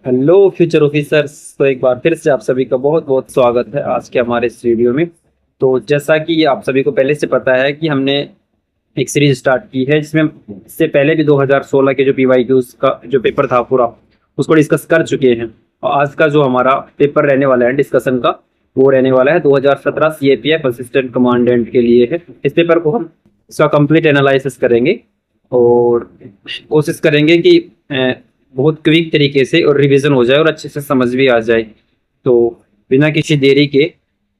Hello future officers. तो एक बार फिर से आप सभी का बहुत बहुत स्वागत है आज के हमारे इस वीडियो में। तो जैसा कि आप सभी को पहले से पता है कि हमने एक सीरीज स्टार्ट की है जिसमें इससे पहले भी 2016 के जो पीवाईक्यूज का जो पेपर था पूरा उसको डिस्कस कर चुके हैं। और आज का जो हमारा पेपर रहने वाला है डिस्कशन का वो रहने वाला है 2017 सीएपीएफ असिस्टेंट कमांडेंट के लिए है। इस पेपर को हम इसका कंप्लीट एनालिसिस करेंगे और कोशिश करेंगे कि बहुत क्विक तरीके से और रिवीजन हो जाए और अच्छे से समझ भी आ जाए। तो बिना किसी देरी के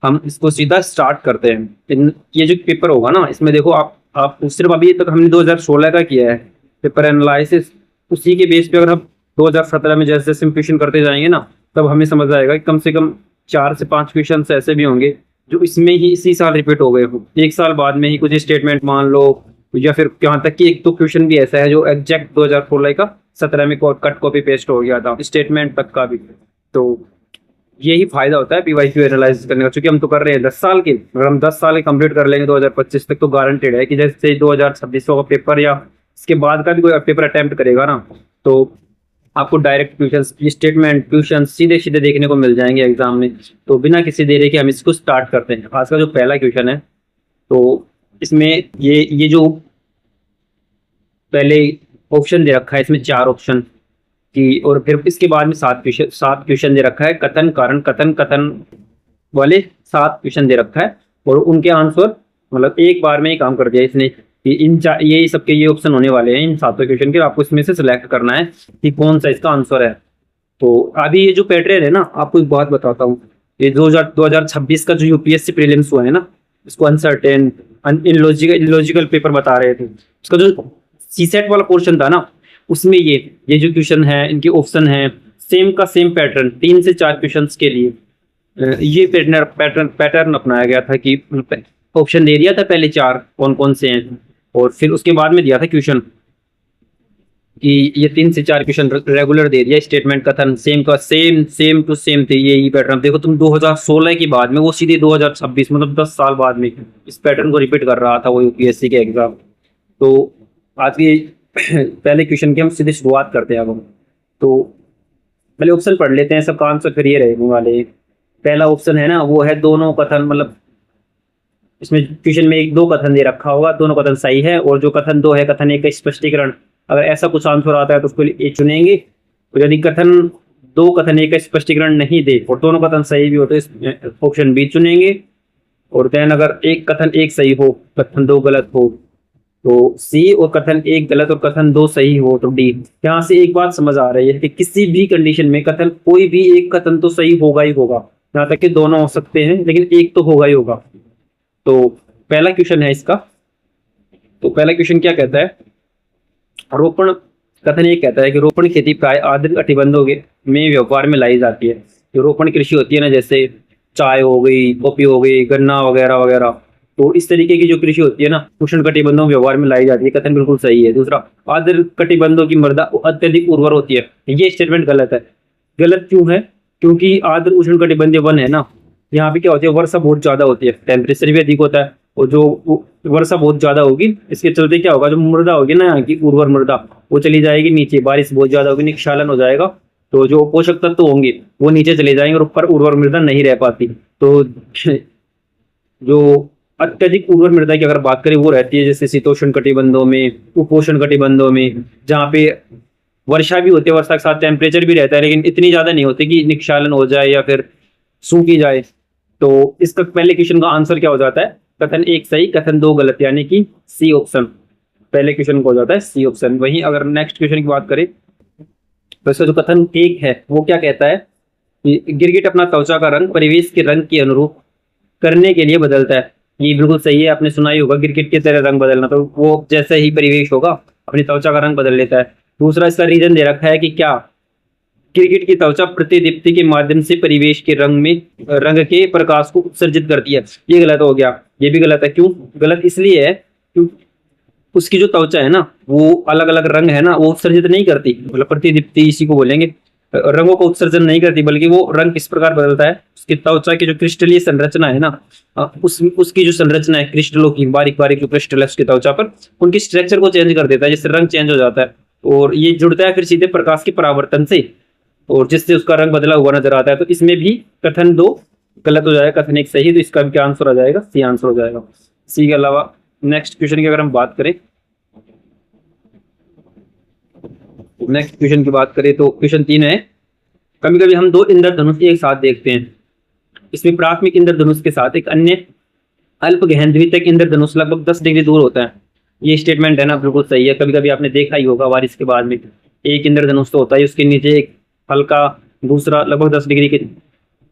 हम इसको सीधा स्टार्ट करते हैं। ये जो पेपर होगा ना इसमें देखो आप सिर्फ अभी तक हमने 2016 का किया है पेपर एनालिसिस। उसी के बेस पे अगर हम 2017 में जैसे जैसे क्वेश्चन करते जाएंगे ना तब हमें समझ आएगा कि कम से कम 4 से 5 क्वेश्चन ऐसे भी होंगे जो इसमें ही इसी साल रिपीट हो गए हो, एक साल बाद में ही कुछ स्टेटमेंट मान लो, या फिर यहाँ तक कि एक तो क्वेश्चन भी ऐसा है जो एग्जैक्ट 2016 का 17 में कट कॉपी पेस्ट हो गया था स्टेटमेंट तक का भी। तो यही फायदा होता है पीवाईक्यू एनालाइज करने का, क्योंकि हम तो कर रहे हैं 10 साल के। अगर हम 10 साल के कंप्लीट कर लेंगे 2025 तक तो गारंटेड है कि जैसे 2026 का पेपर या इसके बाद का भी कोई पेपर अटेम्प्ट करेगा ना तो आपको डायरेक्ट क्वेश्चन स्टेटमेंट क्वेश्चन सीधे सीधे देखने को मिल जाएंगे एग्जाम में। तो बिना किसी देरी के हम इसको स्टार्ट करते हैं। आज का जो पहला क्वेश्चन है तो इसमें ये जो पहले ऑप्शन दे रखा है इसमें 4 ऑप्शन की, और फिर इसके बाद में 7 क्वेश्चन दे रखा है। कथन कारण कथन कथन वाले 7 क्वेश्चन दे रखा है और उनके आंसर मतलब एक बार में ही काम कर दिया इसने कि ये सबके ये ऑप्शन होने वाले हैं इन 7 क्वेश्चन के। आपको इसमें से सिलेक्ट करना है कि कौन सा इसका आंसर है। तो अभी ये जो पैटर्न है ना आपको एक बात बताता हूँ। ये 2026 का जो यूपीएससी प्रीलिम्स हुआ है ना इसको अनसर्टेन इलॉजिकल पेपर बता रहे थे। उसका जो सीसेट वाला पोर्शन था ना उसमें ये जो क्वेश्चन है इनके ऑप्शन है सेम का सेम पैटर्न 3 से 4 क्वेश्चंस के लिए ये पैटर्न अपनाया गया था कि ऑप्शन दे दिया था पहले 4 कौन कौन से हैं और फिर उसके बाद में दिया था क्वेश्चन कि ये 3 से 4 क्वेश्चन रेगुलर दे दिया। स्टेटमेंट कथन सेम का सेम टू सेम थे यही पैटर्न। देखो तुम 2016 के बाद में वो सीधे 2026 मतलब 10 साल बाद में इस पैटर्न को रिपीट कर रहा था वो यूपीएससी के एग्जाम। तो आज के पहले क्वेश्चन की हम सीधे शुरुआत करते हैं। अब हम तो पहले ऑप्शन पढ़ लेते हैं, सबका आंसर फिर ये रहने वाले। पहला ऑप्शन है ना वो है दोनों कथन, मतलब इसमें क्वेश्चन में 1-2 कथन दे रखा होगा, दोनों कथन सही है और जो कथन 2 है कथन 1 का स्पष्टीकरण। अगर ऐसा कुछ आंसर आता है तो उसको ये चुनेंगे। तो यदि कथन 1 का स्पष्टीकरण नहीं दे और दोनों कथन सही भी हो तो इस ऑप्शन बी चुनेंगे। और देन अगर एक कथन 1 सही हो कथन 2 गलत हो तो सी, और कथन 1 गलत और कथन 2 सही हो तो डी। यहाँ से एक बात समझ आ रही है कि किसी भी कंडीशन में कथन कोई भी एक कथन तो सही होगा ही होगा, यहाँ तक कि दोनों हो सकते हैं लेकिन एक तो होगा ही होगा। तो पहला क्वेश्चन है इसका। तो पहला क्वेश्चन क्या कहता है, रोपण कथन 1 कहता है कि रोपण खेती प्राय आर्द्र कटिबंधों में व्यवहार में लाई जाती है। जो रोपण कृषि होती है ना जैसे चाय हो गई, कॉफी हो गई, गन्ना वगैरह वगैरह, तो इस तरीके की जो कृषि होती है ना उष्ण कटिबंधों में व्यवहार में लाई जाती है। कथन बिल्कुल सही है। दूसरा, आर्द्र कटिबंधों की मृदा अत्यधिक उर्वर होती है, ये स्टेटमेंट गलत है। गलत क्यों है? क्योंकि आर्द्र उष्ण कटिबंधीय वन है ना, यहाँ पे क्या होती है वर्षा बहुत ज्यादा होती है, टेम्परेचर भी अधिक होता है और जो वर्षा बहुत ज्यादा होगी इसके चलते क्या होगा, जो मृदा होगी ना यहाँ की उर्वर मृदा वो चली जाएगी नीचे, बारिश बहुत ज्यादा होगी निक्षालन हो जाएगा तो जो पोषक तत्व होंगे वो नीचे चले जाएंगे और ऊपर उर्वर मृदा नहीं रह पाती। तो जो अत्यधिक उर्वर मृदा की अगर बात करें वो रहती है जैसे शीतोष्ण कटिबंधों में, उपोष्ण कटिबंधों में, जहाँ पे वर्षा भी होती है, वर्षा के साथ टेम्परेचर भी रहता है लेकिन इतनी ज्यादा नहीं होती कि निक्षालन हो जाए या फिर सूखी जाए। तो इसका पहले क्वेश्चन का आंसर क्या हो जाता है, कथन 1 सही कथन 2 गलत, यानी कि सी ऑप्शन पहले क्वेश्चन को हो जाता है सी ऑप्शन। वहीं अगर नेक्स्ट क्वेश्चन की बात करें तो इसका जो कथन 1 है वो क्या कहता है कि गिरगिट अपना त्वचा का रंग परिवेश के रंग के अनुरूप करने के लिए बदलता है। ये बिल्कुल सही है, आपने सुना ही होगा गिरगिट की तरह रंग बदलना, तो वो जैसे ही परिवेश होगा अपनी त्वचा का रंग बदल लेता है। दूसरा, इसका रीजन दे रखा है कि क्या गिरगिट की त्वचा प्रतिदीप्ति के माध्यम से परिवेश के रंग के प्रकाश को उत्सर्जित करती है। ये गलत हो गया, ये भी गलत है। क्यों गलत? इसलिए है क्योंकि उसकी जो त्वचा है ना वो अलग अलग रंग है ना वो उत्सर्जित नहीं करती, मतलब प्रतिदीप्ति इसी को बोलेंगे, रंगों का उत्सर्जन नहीं करती, बल्कि वो रंग किस प्रकार बदलता है, उसकी त्वचा की जो क्रिस्टलीय संरचना है ना उसकी जो संरचना है क्रिस्टलों की, बारीक बारीक जो क्रिस्टल है उसकी त्वचा पर, उनकी स्ट्रक्चर को चेंज कर देता है जिससे रंग चेंज हो जाता है और ये जुड़ता है फिर सीधे प्रकाश के परावर्तन से। और जिससे उसका रंग बदला हुआ नजर आता है। तो इसमें भी कथन 2 गलत हो जाएगा, कथन 1 सही। तो इसका भी क्या आंसर आ जाएगा? सी आंसर हो जाएगा। सी के अलावा नेक्स्ट क्वेश्चन की अगर हम बात करें, नेक्स्ट क्वेश्चन की बात करें तो क्वेश्चन 3 है, कभी कभी हम दो इंद्रधनुष एक साथ देखते हैं। इसमें प्राथमिक इंद्रधनुष के साथ एक अन्य अल्प गहन द्वितीयक इंद्रधनुष लगभग 10 डिग्री दूर होता है। ये स्टेटमेंट है ना, बिल्कुल सही है। कभी कभी आपने देखा ही होगा बारिश के बाद में एक इंद्रधनुष तो होता है, उसके नीचे एक हल्का दूसरा लगभग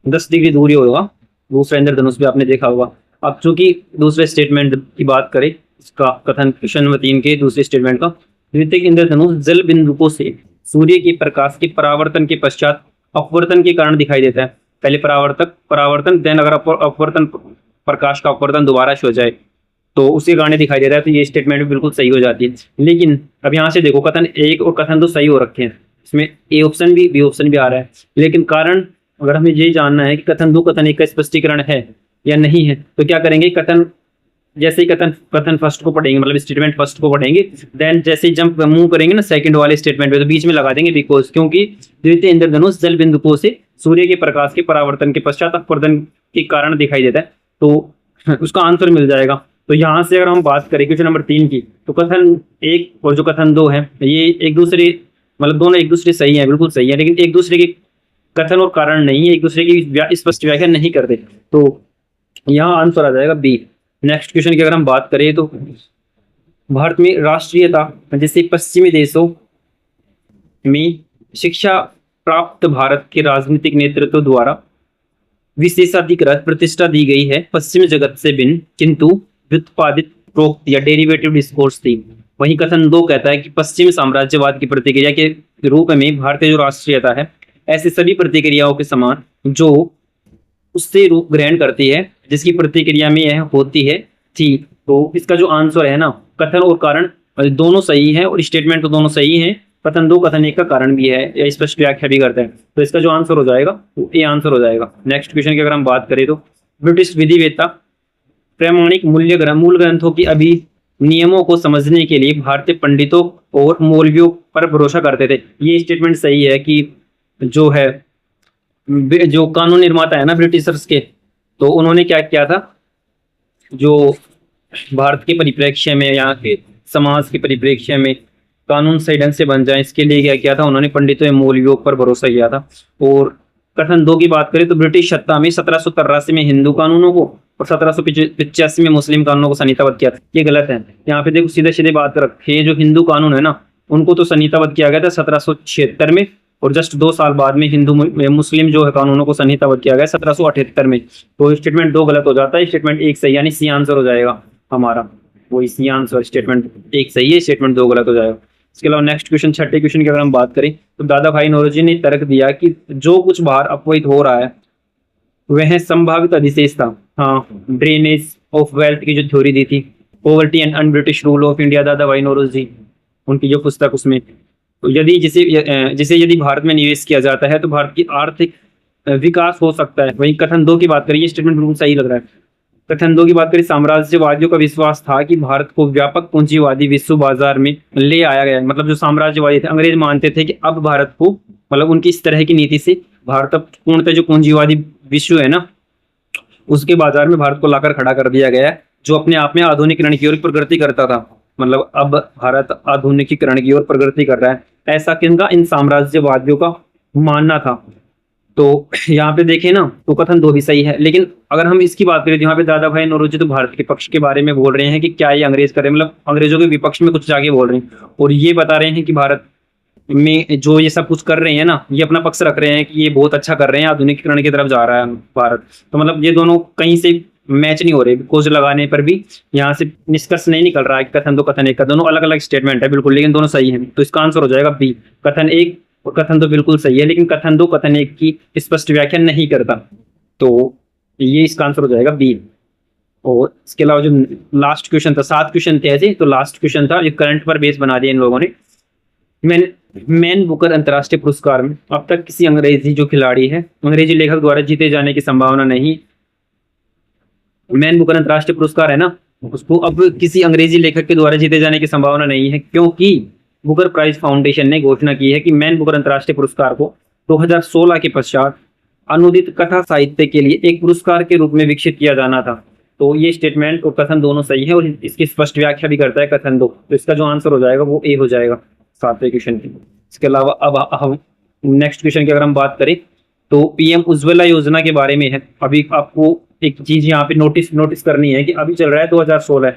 10 डिग्री दूरी होगा दूसरा इंद्रधनुष भी आपने देखा होगा। अब चूंकि दूसरे स्टेटमेंट की बात करें, इसका कथन क्वेश्चन नंबर 3 के दूसरे स्टेटमेंट का, द्वितीयक इंद्रधनुष जल बिंदुकों से सूर्य के प्रकाश के परावर्तन के पश्चात अपवर्तन के कारण दिखाई देता है। पहले परावर्तन देन अगर अपवर्तन, प्रकाश का अपवर्तन दोबारा हो जाए तो उसी कारण दिखाई दे रहा है। तो ये स्टेटमेंट भी बिल्कुल सही हो जाती है। लेकिन अब यहाँ से देखो, कथन 1 और कथन 2 सही हो रखे हैं, इसमें ए ऑप्शन भी बी ऑप्शन भी आ रहा है। लेकिन कारण अगर हमें ये जानना है कि कथन 2 कथन 1 का स्पष्टीकरण है या नहीं है, तो क्या करेंगे, कथन जैसे ही कथन फर्स्ट को पढ़ेंगे, मतलब स्टेटमेंट फर्स्ट को पढ़ेंगे, देन जैसे ही जंप मूव करेंगे ना सेकंड वाले स्टेटमेंट पे, तो बीच में लगा देंगे बिकॉज, क्योंकि द्वितीय इंद्रधनुष जल बिंदुकों से सूर्य के प्रकाश के परावर्तन के पश्चात अपवर्तन के कारण दिखाई देता है। तो उसका आंसर मिल जाएगा। तो यहाँ से अगर हम बात करें क्वेश्चन नंबर 3 की, तो कथन 1 और जो कथन 2 है ये एक दूसरे, मतलब दोनों एक दूसरे सही है, बिल्कुल सही है, लेकिन एक दूसरे के कथन और कारण नहीं है, एक दूसरे की स्पष्ट व्याख्या नहीं करते। तो यहाँ आंसर आ जाएगा बी। नेक्स्ट क्वेश्चन की अगर हम बात करें तो भारत में राष्ट्रीयता जैसे पश्चिमी देशों में शिक्षा प्राप्त भारत के राजनीतिक नेतृत्व द्वारा विशेषाधिकृत प्रतिष्ठा दी गई है, पश्चिमी जगत से भिन्न किंतु व्युत्पादित प्रोक्त या डेरिवेटिव डिस्कोर्स थी। वहीं कथन 2 कहता है कि पश्चिमी साम्राज्यवाद की प्रतिक्रिया के रूप में भारतीय जो राष्ट्रीयता है ऐसे सभी प्रतिक्रियाओं के समान जो उससे रूप ग्रहण करती है जिसकी प्रतिक्रिया में यह होती है थी। तो इसका जो आंसर है ना, कथन और कारण दोनों सही है और स्टेटमेंट तो दोनों सही है। कथन 2 कथन 1 का कारण भी है या स्पष्ट व्याख्या भी करते हैं। तो इसका जो आंसर हो जाएगा वो ए आंसर हो जाएगा। नेक्स्ट क्वेश्चन की अगर हम बात करें तो ब्रिटिश विधिवेत्ता प्रामाणिक मूल ग्रंथों की अभी नियमों को समझने के लिए भारतीय पंडितों और मौलवियों पर भरोसा करते थे। ये स्टेटमेंट सही है कि जो है जो कानून निर्माता है ना ब्रिटिशर्स के, तो उन्होंने क्या किया था, जो भारत के परिप्रेक्ष्य में, यहाँ के समाज के परिप्रेक्ष्य में कानून सही ढंग से बन जाए, इसके लिए क्या किया था, उन्होंने पंडितों एवं मौलवियों पर भरोसा किया था। और कथन 2 की बात करें तो ब्रिटिश सत्ता में 1783 में हिंदू कानूनों को और 1785 में मुस्लिम कानूनों को संहिताबद्ध किया था। ये गलत है। यहाँ पे देखो सीधे सीधे बात रखे, जो हिंदू कानून है ना उनको तो संहिताबद्ध किया गया था 1776 में, और जस्ट 2 साल बाद में हिंदू मुस्लिम जो है कानूनों को संहिताबद्ध किया गया 1778 में। तो स्टेटमेंट 2 गलत हो जाता है, स्टेटमेंट 1 सही, यानी सी आंसर हो जाएगा हमारा, वही सी आंसर। स्टेटमेंट 1 सही है, स्टेटमेंट 2 गलत हो जाएगा। इसके अलावा नेक्स्ट क्वेश्चन, छठे क्वेश्चन की अगर हम बात करें तो दादा भाई नौरोजी ने तर्क दिया कि जो कुछ बाहर अपव्यय हो रहा है वह संभावित अधिशेष था। हाँ, ड्रेनेज ऑफ वेल्थ की जो थ्योरी दी थी, poverty and un British rule of India, दादा भाई नौरोजी उनकी जो पुस्तक, उसमें तो यदि जिसे यदि भारत में निवेश किया जाता है तो भारत की आर्थिक विकास हो सकता है। वहीं कथन 2 की बात करें, ये स्टेटमेंट बिल्कुल सही लग रहा है। कथन 2 की बात करें, साम्राज्यवादियों का विश्वास था कि भारत को व्यापक पूंजीवादी विश्व बाजार में ले आया गया। मतलब जो साम्राज्यवादी थे, अंग्रेज मानते थे कि अब भारत को, मतलब उनकी इस तरह की नीति से भारत अब पूर्णतः जो पूंजीवादी विश्व है ना उसके बाजार में भारत को लाकर खड़ा कर दिया गया है, जो अपने आप में आधुनिकीकरण की ओर प्रगति करता था। मतलब अब भारत आधुनिकीकरण की ओर प्रगति कर रहा है, ऐसा किनका, इन साम्राज्यवादियों का मानना था। तो यहाँ पे देखें ना तो कथन 2 भी सही है। लेकिन अगर हम इसकी बात करें तो यहाँ पे दादा भाई नौरोजी तो भारत के पक्ष के बारे में बोल रहे हैं कि क्या ये अंग्रेज कर रहे हैं, मतलब अंग्रेजों के विपक्ष में कुछ जाके बोल रहे हैं, और ये बता रहे हैं कि भारत में जो ये सब कुछ कर रहे हैं ना, ये अपना पक्ष रख रहे हैं कि ये बहुत अच्छा कर रहे हैं, आधुनिकीकरण की तरफ जा रहा है भारत। तो मतलब ये दोनों कहीं से मैच नहीं हो रहे, कोज लगाने पर भी यहाँ से निष्कर्ष नहीं निकल रहा है कि कथन 2 कथन 1 का दोनों अलग अलग स्टेटमेंट है बिल्कुल, लेकिन दोनों सही है। तो इसका आंसर हो जाएगा बी। कथन 1 और कथन 2 बिल्कुल सही है, लेकिन कथन 2 कथन 1 की स्पष्ट व्याख्या नहीं करता। तो ये इसका आंसर हो जाएगा बी। और इसके अलावा जो लास्ट क्वेश्चन था, 7 क्वेश्चन थे ऐसे, तो लास्ट क्वेश्चन था, ये करंट पर बेस बना दिया इन लोगों ने। मैन बुकर अंतर्राष्ट्रीय पुरस्कार में अब तक किसी अंग्रेजी जो खिलाड़ी है, अंग्रेजी लेखक द्वारा जीते जाने की संभावना नहीं। मैन बुकर अंतर्राष्ट्रीय पुरस्कार है ना, उसको अब किसी अंग्रेजी लेखक के द्वारा जीते जाने की संभावना नहीं है, क्योंकि बुकर प्राइज फाउंडेशन ने घोषणा की है कि मैन बुकर अंतर्राष्ट्रीय पुरस्कार को 2016 के पश्चात अनुदित कथा साहित्य के लिए एक पुरस्कार के रूप में विकसित किया जाना था। तो ये स्टेटमेंट और कथन दोनों सही है और इसकी स्पष्ट व्याख्या भी करता है कथन दो। तो इसका जो आंसर हो जाएगा वो ए हो जाएगा 7वें क्वेश्चन की। इसके अलावा अब हम नेक्स्ट क्वेश्चन की अगर हम बात करें तो पीएम उज्ज्वला योजना के बारे में है। अभी आपको एक चीज यहाँ पे नोटिस करनी है कि अभी चल रहा है 2016,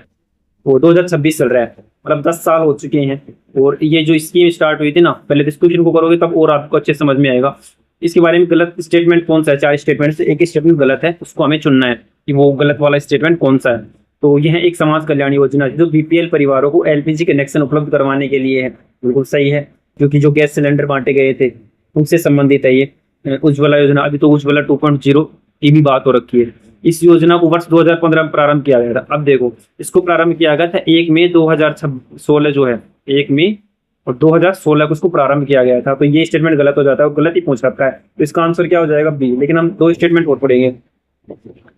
वो 2026 चल रहा है, मतलब 10 साल हो चुके हैं। और ये जो स्कीम स्टार्ट हुई थी ना, पहले इस क्वेश्चन को करोगे तब और आपको अच्छे समझ में आएगा। इसके बारे में गलत स्टेटमेंट कौन सा है? 4 स्टेटमेंट से एक स्टेटमेंट गलत है, उसको हमें चुनना है कि वो गलत वाला स्टेटमेंट कौन सा है। तो यह एक समाज कल्याण योजना जो बीपीएल परिवारों को एलपीजी कनेक्शन उपलब्ध करवाने के लिए है। बिल्कुल सही है, क्योंकि जो गैस सिलेंडर बांटे गए थे उनसे संबंधित है ये उज्ज्वला योजना। अभी तो उज्ज्वला 2.0 की भी बात हो रखी है। इस योजना को वर्ष 2015 में प्रारंभ किया गया था। अब देखो, इसको प्रारंभ किया गया था 1 मई 2016 जो है 1 मई और 2016 को इसको प्रारंभ किया गया था। तो ये स्टेटमेंट गलत हो जाता है, गलत ही पूछ रखा है। तो इसका आंसर क्या हो जाएगा? बी। लेकिन हम 2 स्टेटमेंट और पढ़ेंगे।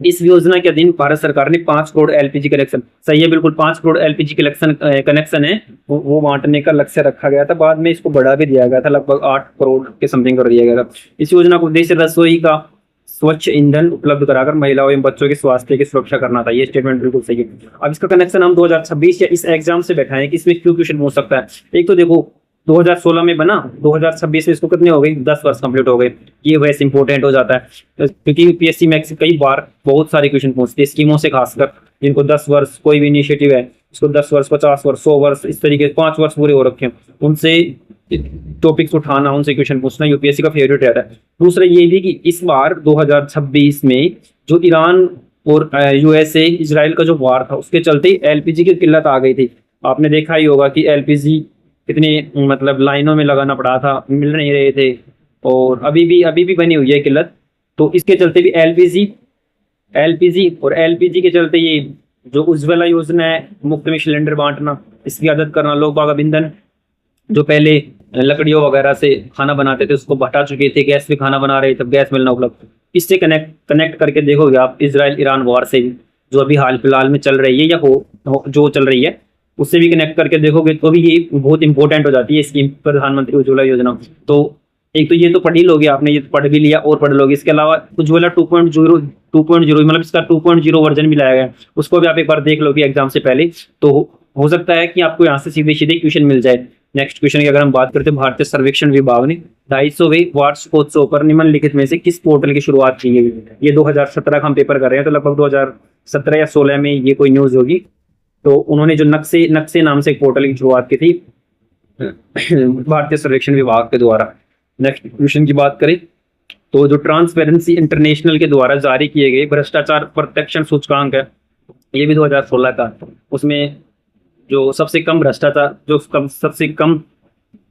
इस योजना के अधीन भारत सरकार ने 5 करोड़ एलपीजी कनेक्शन, सही है बिल्कुल, 5 करोड़ एलपीजी कनेक्शन है वो बांटने का लक्ष्य रखा गया था। बाद में इसको बढ़ा भी दिया गया था, लगभग 8 करोड़ के समथिंग कर दिया गया था। इस योजना को उद्देश्य रसोई का स्वच्छ ईंधन उपलब्ध कराकर महिलाओं एवं बच्चों के स्वास्थ्य की सुरक्षा करना था। ये स्टेटमेंट बिल्कुल सही है। अब इसका कनेक्शन हम 2026 या इस एग्जाम से बैठाएं कि इसमें क्यों क्वेश्चन पूछ सकता है। एक तो देखो 2016 में बना, 2026 में इसको कितने हो गए? 10 वर्ष कंप्लीट हो गए। ये वैसे इंपॉर्टेंट हो जाता है क्योंकि यूपीएससी मैक्स कई बार बहुत सारे क्वेश्चन पूछते हैं स्कीमों से, खासकर जिनको 10 वर्ष कोई भी इनिशिएटिव है इसको 10 वर्ष 50 वर्ष 100 वर्ष इस तरीके 5 वर्ष पूरे हो रखे हैं, उनसे टॉपिक्स उठाना, उनसे क्वेश्चन पूछना यूपीएससी का फेवरेट रहता है। दूसरा ये भी कि इस बार 2026 में जो ईरान और यूएसए इजराइल का जो वार था उसके चलते एलपीजी की किल्लत आ गई थी। आपने देखा ही होगा कि एलपीजी कितनी मतलब लाइनों में लगाना पड़ा था, मिल नहीं रहे थे, और अभी भी बनी हुई है किल्लत। तो इसके चलते भी एलपीजी और एलपीजी के चलते ये जो उज्ज्वला योजना है, मुफ्त में सिलेंडर बांटना, इसकी आदत करना, लोग बाग अब ईंधन जो पहले लकड़ियों वगैरह से खाना बनाते थे उसको हटा चुके थे, गैस पे खाना बना रहे थे, गैस मिलना उपलब्ध। इससे कनेक्ट करके देखोगे आप इजराइल ईरान वॉर से जो अभी हाल फिलहाल में चल रही है या जो चल रही है उससे भी कनेक्ट करके देखोगे तो भी ये बहुत इंपॉर्टेंट हो जाती है स्कीम, प्रधानमंत्री उज्ज्वला योजना। तो एक तो ये तो पढ़ ही लोगे आपने, ये तो पढ़ भी लिया और पढ़ लोगे। इसके अलावा उज्ज्वला 2.0 मतलब इसका 2.0 वर्जन भी लाया गया, उसको भी आप एक बार देख लोगे एग्जाम से पहले। तो हो सकता है कि आपको यहाँ से सीधे सीधे क्वेश्चन मिल जाए। नेक्स्ट क्वेश्चन की अगर हम बात करते हैं, भारतीय सर्वेक्षण विभाग ने 250वें वार्षिकोत्सव पर निम्नलिखित में से किस पोर्टल की शुरुआत की गई? ये 2017 का हम पेपर कर रहे हैं, तो लगभग 2017 या 16 में ये कोई न्यूज होगी। तो उन्होंने जो नक्शे नाम से एक पोर्टल की शुरुआत की थी भारतीय सर्वेक्षण विभाग के द्वारा। नेक्स्ट क्वेश्चन की बात करें तो जो ट्रांसपेरेंसी इंटरनेशनल के द्वारा जारी किए गए भ्रष्टाचार प्रत्यक्षण सूचकांक है, ये भी 2016 का, उसमें जो सबसे कम भ्रष्टाचार सबसे कम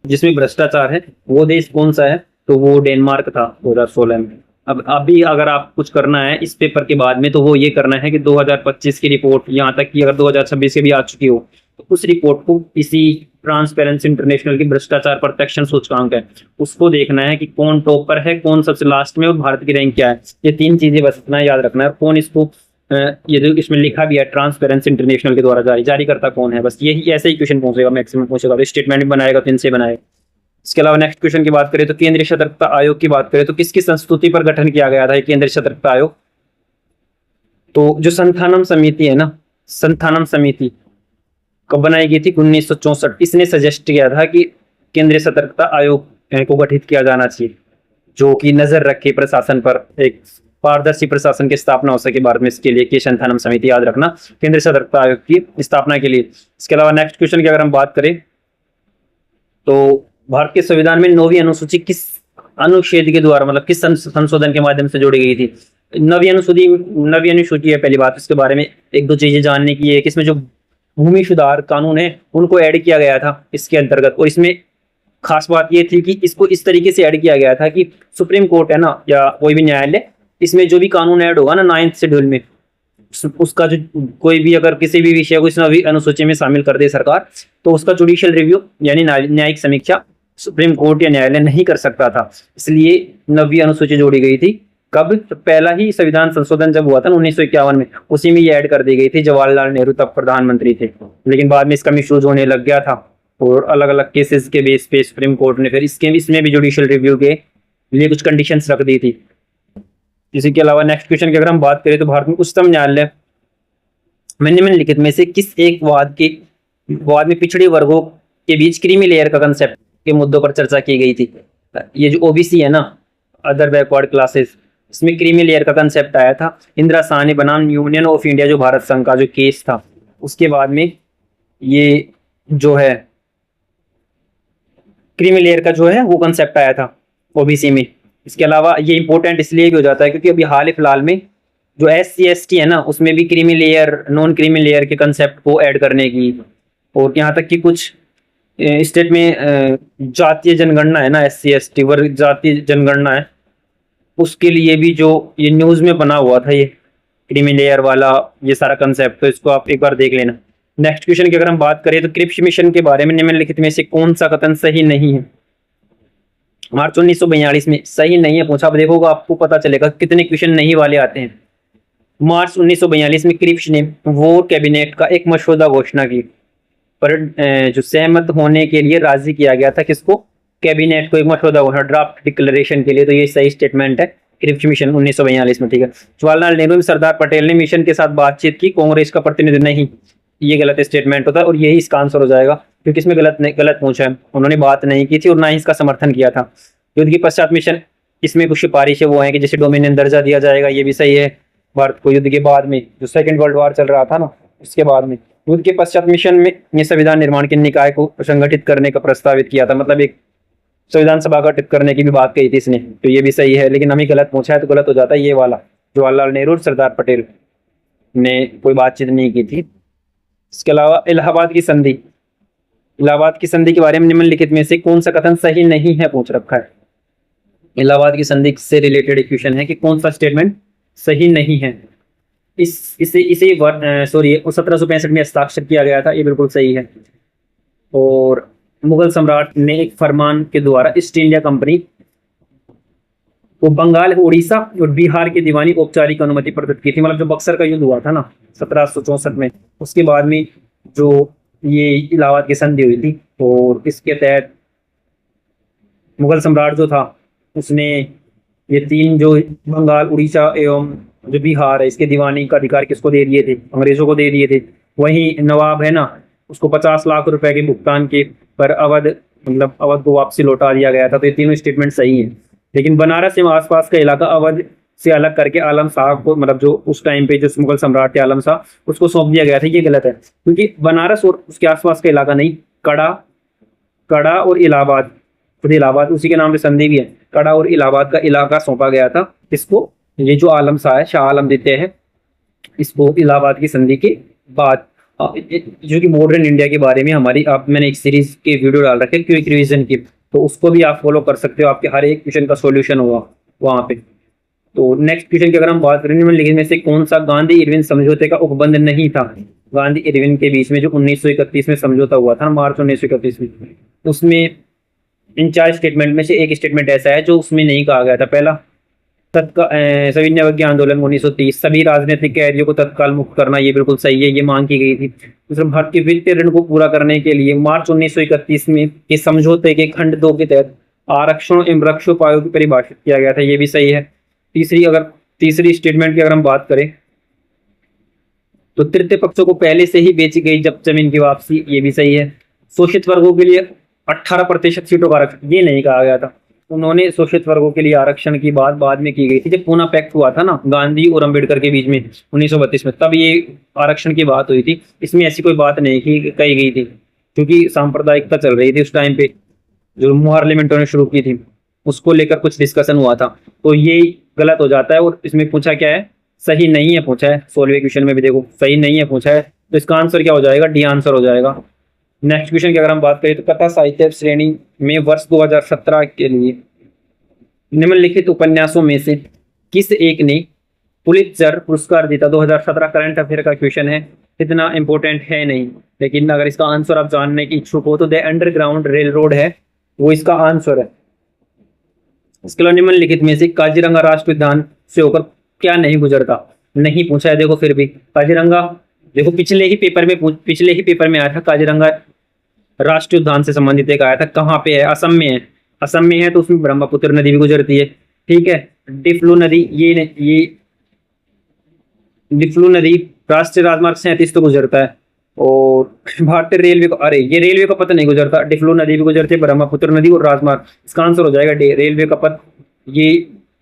जिसमें भ्रष्टाचार है वो देश कौन सा है? तो वो डेनमार्क था 2016 में। अब अभी अगर आप कुछ करना है इस पेपर के बाद में तो वो ये करना है कि 2025 की रिपोर्ट, यहाँ तक कि अगर 2026 की भी आ चुकी हो तो उस रिपोर्ट को इसी ट्रांसपेरेंसी इंटरनेशनल की भ्रष्टाचार प्रत्यक्षण सूचकांक है उसको देखना है कि कौन टॉपर है, कौन सबसे लास्ट में और भारत की रैंक क्या है। ये 3 चीजें बस इतना याद रखना है। कौन इसको ये जो इसमें लिखा भी है ट्रांसपेरेंसी इंटरनेशनल के द्वारा जारी करता कौन है, बस यही ऐसे ही क्वेश्चन पूछेगा, मैक्सिमम पूछेगा। स्टेटमेंट भी बनाएगा तो इनसे बनाएगा। इसके अलावा नेक्स्ट क्वेश्चन की बात करें तो केंद्रीय सतर्कता आयोग की बात करें तो किसकी संस्तुति पर गठन किया गया था केंद्रीय सतर्कता आयोग? तो जो संथानम समिति है ना, संथानम समिति कब बनाई गई थी? 1964। इसने सजेस्ट किया था कि केंद्रीय सतर्कता आयोग को गठित किया जाना चाहिए जो कि नजर रखे प्रशासन पर, एक पारदर्शी प्रशासन की स्थापना हो सके भारत में। इसके लिए की संथानम समिति याद रखना, केंद्रीय सतर्कता आयोग की स्थापना के लिए। इसके अलावा नेक्स्ट क्वेश्चन की अगर हम बात करें तो भारत के संविधान में 9वीं अनुसूची किस अनुच्छेद के द्वारा, मतलब किस संशोधन के माध्यम से जोड़ी गई थी? नवी अनुसूची है पहली बात। इसके बारे में 1-2 चीजें जानने की है कि इसमें जो भूमि सुधार कानून है उनको ऐड किया गया था इसके अंतर्गत, और इसमें खास बात ये थी कि इसको इस तरीके से ऐड किया गया था कि सुप्रीम कोर्ट है ना या कोई भी न्यायालय, इसमें जो भी कानून ऐड होगा ना 9th शेड्यूल में, उसका जो कोई भी अगर किसी भी विषय को इस नवी अनुसूची में शामिल कर दे सरकार तो उसका जुडिशियल रिव्यू यानी न्यायिक समीक्षा सुप्रीम कोर्ट या न्यायालय नहीं कर सकता था। इसलिए 9वीं अनुसूची जोड़ी गई थी। कब? तो पहला ही संविधान संशोधन जब हुआ था 1951 में, उसी में ये ऐड कर दी गई थी। जवाहरलाल नेहरू तब प्रधानमंत्री थे, लेकिन बाद में इसका मिसयूज होने लग गया था और अलग अलग केसेस के बेस पे सुप्रीम कोर्ट ने फिर इसमें भी जुडिशियल रिव्यू के लिए कुछ कंडीशंस रख दी थी। इसी के अलावा नेक्स्ट क्वेश्चन की अगर हम बात करें तो भारत में उच्चतम न्यायालय में निम्नलिखित में से किस एक वाद में पिछड़ी वर्गों के बीच क्रीमी लेयर का कंसेप्ट के मुद्दों पर चर्चा की गई थी। ये जो ओबीसी है ना, अदर बैकवर्ड क्लासेस, इसमें क्रीमी लेयर का कंसेप्ट आया था। इंदिरा साहनी बनाम यूनियन ऑफ इंडिया जो भारत संघ का जो केस था, उसके बाद में ये जो है क्रीमी लेयर का जो है वो कंसेप्ट आया था ओबीसी में। इसके अलावा ये इंपॉर्टेंट इसलिए भी हो जाता है क्योंकि अभी हाल फिलहाल में जो SC/ST है ना, उसमें भी creamy layer, non creamy layer के कंसेप्ट को ऐड करने की, और यहाँ तक कि कुछ स्टेट में जातीय जनगणना है ना, SC/ST वर्ग जातीय जनगणना है, उसके लिए भी जो ये न्यूज में बना हुआ था ये क्रीमी लेयर वाला ये सारा कंसेप्ट, तो इसको आप एक बार देख लेना। नेक्स्ट क्वेश्चन की अगर हम बात करें तो क्रिप्स मिशन के बारे में निम्नलिखित में से कौन सा कथन सही नहीं है? मार्च 1942 में सही नहीं है पूछा। अब देखोगे आपको पता चलेगा कितने क्वेश्चन नहीं वाले आते हैं। मार्च 1942 में क्रिप्स ने वॉर कैबिनेट का एक मसौदा घोषणा की, पर जो सहमत होने के लिए राजी किया गया था किसको? कैबिनेट को, एक मसौदा घोषणा, ड्राफ्ट डिक्लेरेशन के लिए। तो ये सही स्टेटमेंट है, क्रिप्स मिशन 1942 में, ठीक है। जवाहरलाल नेहरू सरदार पटेल ने मिशन के साथ बातचीत की, कांग्रेस का प्रतिनिधि नहीं, ये गलत स्टेटमेंट होता है और यही इसका आंसर हो जाएगा क्योंकि इसमें गलत पूछा है। उन्होंने बात नहीं की थी और ना ही इसका समर्थन किया था। युद्ध के पश्चात मिशन, इसमें कुछ सिफारिश है वो है कि जैसे डोमिनियन दर्जा दिया जाएगा, ये भी सही है भारत को युद्ध के बाद में, जो सेकेंड वर्ल्ड वॉर चल रहा था ना, उसके बाद में। युद्ध के पश्चात मिशन में ये संविधान निर्माण के निकाय को संगठित करने का प्रस्तावित किया था, मतलब एक संविधान सभा गठित करने की भी बात कही थी इसने, तो ये भी सही है। लेकिन हमें गलत पूछा है तो गलत हो जाता है ये वाला, जवाहरलाल नेहरू और सरदार पटेल ने कोई बातचीत नहीं की थी। इसके अलावा इलाहाबाद की संधि, इलाहाबाद की संधि के बारे में निम्नलिखित में से कौन सा कथन सही नहीं है पूछ रखा है। इलाहाबाद की संधि से रिलेटेड एक क्वेश्चन है कि कौन सा स्टेटमेंट सही नहीं है। इसे 1765 में हस्ताक्षर किया गया था, ये बिल्कुल सही है। और मुगल सम्राट ने एक फरमान के द्वारा ईस्ट इंडिया कंपनी को बंगाल, उड़ीसा और बिहार की दीवानी औपचारिक अनुमति प्रदत्त की थी। मतलब जो बक्सर का युद्ध हुआ था ना 1764 में, उसके बाद में जो ये इलाहाबाद की संधि हुई थी, और इसके तहत मुगल सम्राट जो था उसने ये तीन जो बंगाल, उड़ीसा एवं जो बिहार है, इसके दीवानी का अधिकार किसको दे दिए थे? अंग्रेजों को दे दिए थे। वहीं नवाब है ना, उसको 50 लाख रुपए के भुगतान के पर अवध, मतलब अवध को वापसी लौटा दिया गया था। तो ये तीनों स्टेटमेंट सही है। लेकिन बनारस एवं आसपास का इलाका अवध से अलग करके आलम शाह को, मतलब जो उस टाइम पे जो मुगल सम्राट थे आलम शाह, उसको सौंप दिया गया था। ये गलत है क्योंकि बनारस और उसके आसपास का इलाका नहीं, कड़ा और इलाहाबाद, खुद इलाहाबाद उसी के नाम पे संधि भी है, कड़ा और इलाहाबाद का इलाका सौंपा गया था इसको। ये जो आलम शाह है, शाह आलम द्वितीय है, इसको इलाहाबाद की संधि के बाद। जो कि मॉडर्न इंडिया के बारे में हमारी मैंने एक सीरीज के वीडियो डाल रखे क्विक रिवीजन की, तो उसको भी आप फॉलो कर सकते हो, आपके हर एक क्वेश्चन का सॉल्यूशन होगा वहां पे। तो नेक्स्ट क्वेश्चन की अगर हम बात करें, में से कौन सा गांधी इरविन समझौते का उपबंध नहीं था? गांधी इरविन के बीच में जो 1931 में समझौता हुआ था, मार्च 1931 में, उसमें इन 4 स्टेटमेंट में से एक स्टेटमेंट ऐसा है जो उसमें नहीं कहा गया था। पहला, सविनय अवज्ञा आंदोलन 1930, सभी राजनीतिक कैदियों को तत्काल मुक्त करना, ये बिल्कुल सही है, ये मांग की गई थी। दूसरा, भारत के वित्तीय ऋण को पूरा करने के लिए मार्च 1931 में के समझौते के खंड 2 के तहत आरक्षण एवं रक्षोपायों की परिभाषित किया गया था, ये भी सही है। तीसरी स्टेटमेंट की अगर हम बात करें तो तृतीय पक्षों को पहले से ही बेची गई जब जमीन की वापसी, ये भी सही है। शोषित वर्गों के लिए 18% सीटों का आरक्षण, ये नहीं कहा गया था। उन्होंने शोषित वर्गों के लिए आरक्षण की बात बाद में की गई थी, जब पूना पैक्ट हुआ था ना गांधी और अंबेडकर के बीच में 1932 में, तब ये आरक्षण की बात हुई थी। इसमें ऐसी कोई बात नहीं कही गई थी क्योंकि सांप्रदायिकता चल रही थी उस टाइम पे, जो पार्लियामेंटों ने शुरू की थी, उसको लेकर कुछ डिस्कशन हुआ था। तो ये गलत हो जाता है। और इसमें पूछा क्या है? सही नहीं है पूछा है। 16वें क्वेश्चन में भी देखो सही नहीं है पूछा है, तो इसका आंसर क्या हो जाएगा? डी आंसर हो जाएगा। नेक्स्ट क्वेश्चन की अगर हम बात करें तो कथा साहित्य श्रेणी में वर्ष 2017 के लिए निम्नलिखित उपन्यासों में से किस एक ने पुलित्जर पुरस्कार जीता? 2017 करंट अफेयर का क्वेश्चन है, इतना इंपॉर्टेंट है नहीं, लेकिन अगर इसका आंसर आप जानने की इच्छुक हो तो द अंडरग्राउंड रेल रोड है वो इसका आंसर है। इसके अलावा निम्नलिखित में से काजीरंगा राष्ट्रीय उद्यान से होकर क्या नहीं गुजरता? नहीं पूछा है। देखो फिर भी काजीरंगा, देखो पिछले ही पेपर में आया था, काजीरंगा राष्ट्रीय उद्यान से संबंधित एक आया था, कहाँ पे है? असम में है। असम में है तो उसमें ब्रह्मपुत्र नदी भी गुजरती है। ठीक है, डिफ्लू नदी, ये डिफ्लू नदी राष्ट्रीय राजमार्ग 37 तो गुजरता है। और भारतीय रेलवे को, अरे ये रेलवे का पथ नहीं गुजरता, डिफ्लू नदी भी गुजरती है, ब्रह्मपुत्र नदी और राजमार्ग, इसका आंसर हो जाएगा डी, रेलवे का पथ ये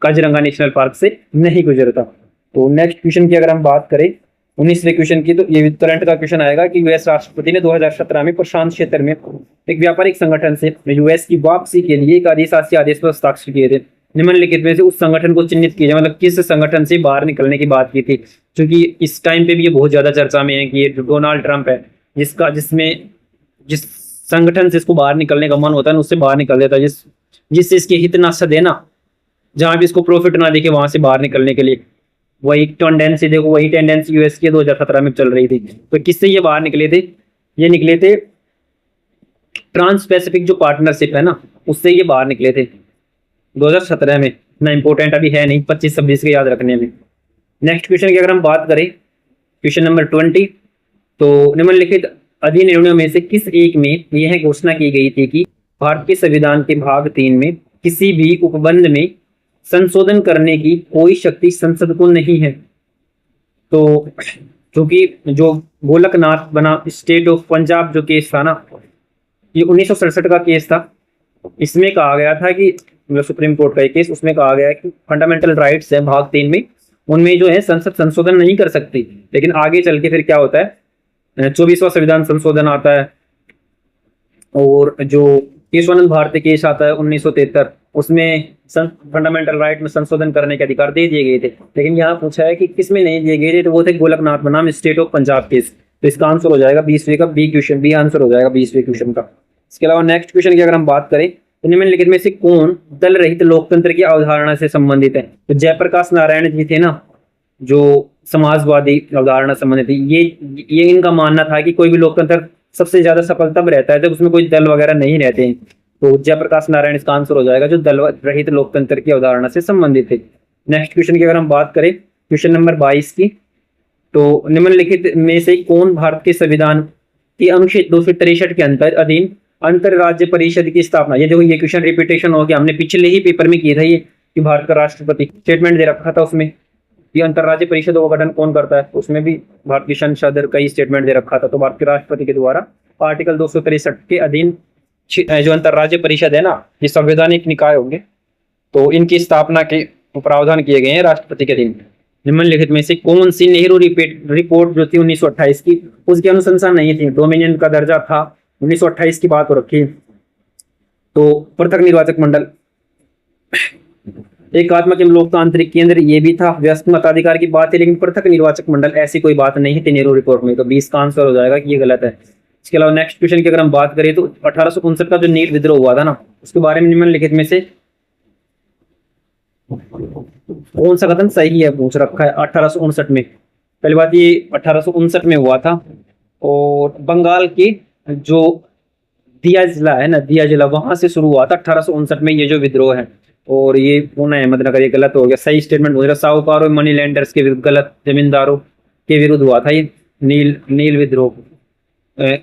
काजीरंगा नेशनल पार्क से नहीं गुजरता। तो नेक्स्ट क्वेश्चन की अगर हम बात करें 19वें क्वेश्चन की, तो ये करंट का क्वेश्चन आएगा कि यूएस राष्ट्रपति ने 2017 में प्रशांत क्षेत्र में एक व्यापारिक संगठन से यूएस की वापसी के लिए एक अधिशासी आदेश पर हस्ताक्षर किए थे। निम्नलिखित में से उस संगठन को चिन्हित कीजिए, मतलब किस संगठन से बाहर निकलने की बात की थी, क्योंकि इस टाइम पे भी ये बहुत ज्यादा चर्चा में है कि ये जो डोनाल्ड ट्रंप है, जिस संगठन से इसको बाहर निकलने का मन होता है ना, उससे बाहर निकल देता है, जिससे इसके हित ना सदे ना, जहां भी इसको प्रॉफिट ना दिखे वहां से बाहर निकलने के लिए, वही टेंडेंसी देखो, वही टेंडेंसी यूएस की 2017 में चल रही थी। तो किससे ये बाहर निकले थे? ये निकले थे ट्रांस पैसिफिक जो पार्टनरशिप है ना, उससे ये बाहर निकले थे 2017 में। ना इंपॉर्टेंट अभी है नहीं 25-26 के याद रखने में। नेक्स्ट क्वेश्चन की अगर हम बात करें, क्वेश्चन नंबर 20, तो निम्नलिखित अधिनियमों में से किस एक में यह घोषणा की गई थी कि भारत के संविधान के भाग 3 में किसी भी उपबंध में संशोधन करने की कोई शक्ति संसद को नहीं है। तो क्योंकि जो गोलकनाथ बना स्टेट ऑफ पंजाब जो केस था ना, ये 1967 का केस था। इसमें कहा गया था कि मतलब सुप्रीम कोर्ट का एक केस, उसमें कहा गया है कि फंडामेंटल राइट्स है भाग 3 में, उनमें जो है संसद संशोधन नहीं कर सकती। लेकिन आगे चल के फिर क्या होता है, 24वां संविधान संशोधन आता है, और जो केशवानंद भारती केस आता है 1973, उसमें फंडामेंटल राइट में संशोधन करने के अधिकार दे दिए गए थे। लेकिन यहाँ पूछा है कि किसमें नहीं दिए गए थे, तो वो थे गोलकनाथ बनाम स्टेट ऑफ पंजाब केस। तो इसका आंसर हो जाएगा 20वें का बी क्वेश्चन, बी आंसर हो जाएगा 20वें क्वेश्चन का। इसके अलावा नेक्स्ट क्वेश्चन की अगर हम बात करें, तो निम्नलिखित में से कौन दल रहित लोकतंत्र की अवधारणा से संबंधित है? तो जयप्रकाश नारायण जी थे ना, जो समाजवादी अवधारणा संबंधित थी। ये इनका मानना था कि कोई भी लोकतंत्र सबसे ज्यादा सफल तब रहता है जब उसमें कोई दल वगैरह नहीं रहते हैं। तो जयप्रकाश नारायण इसका आंसर हो जाएगा, जो दल रहित लोकतंत्र की अवधारणा से संबंधित है। नेक्स्ट क्वेश्चन की अगर हम बात करें, क्वेश्चन नंबर 22 की, तो निम्नलिखित में से कौन भारत के संविधान के अनुच्छेद 263 के अधीन अंतर राज्य परिषद की स्थापना, ये देखो ये क्वेश्चन रिपीटेशन हो गया, हमने पिछले ही पेपर में किया था ये, कि भारत का राष्ट्रपति स्टेटमेंट दे रखा था उसमें, ये अंतरराज्यीय परिषदों का गठन कौन करता है, उसमें भी भारत की संसद का ही स्टेटमेंट दे रखा था। तो भारत के राष्ट्रपति के द्वारा आर्टिकल 263 के अधीन जो अंतरराज्यीय परिषद है ना, ये संवैधानिक निकाय होंगे, तो इनकी स्थापना के प्रावधान किए गए हैं राष्ट्रपति के अधीन। निम्नलिखित में से कौन सी नेहरू रिपोर्ट जो थी 1928 की, उसकी अनुशंसा नहीं थी, डोमिनियन का दर्जा था, 1928 की बात हो रखी। तो पृथक निर्वाचक मंडल, एकात्मक एवं लोकतांत्रिक केंद्र, ये भी था, व्यस्त मताधिकार की बात है, लेकिन पृथक निर्वाचक मंडल ऐसी कोई बात नहीं थी नेहरू रिपोर्ट में। तो 20 का आंसर हो जाएगा कि ये गलत है। इसके अलावा नेक्स्ट क्वेश्चन की अगर हम बात करें, तो 1859 का जो नील विद्रोह हुआ था ना, उसके बारे में निम्नलिखित में से कौन सा कथन सही है पूछ रखा है 1859 में। पहली बात, ये 1859 में हुआ था, और बंगाल की जो दिया जिला है ना, दिया जिला, वहां से शुरू हुआ था 1859 में ये जो विद्रोह है। और ये पुणे अहमदनगर, ये गलत हो गया, सही स्टेटमेंट हो गया, साहूकारों मनी लैंडर्स के विरुद्ध, गलत, जमींदारों के विरुद्ध हुआ था ये नील विद्रोह,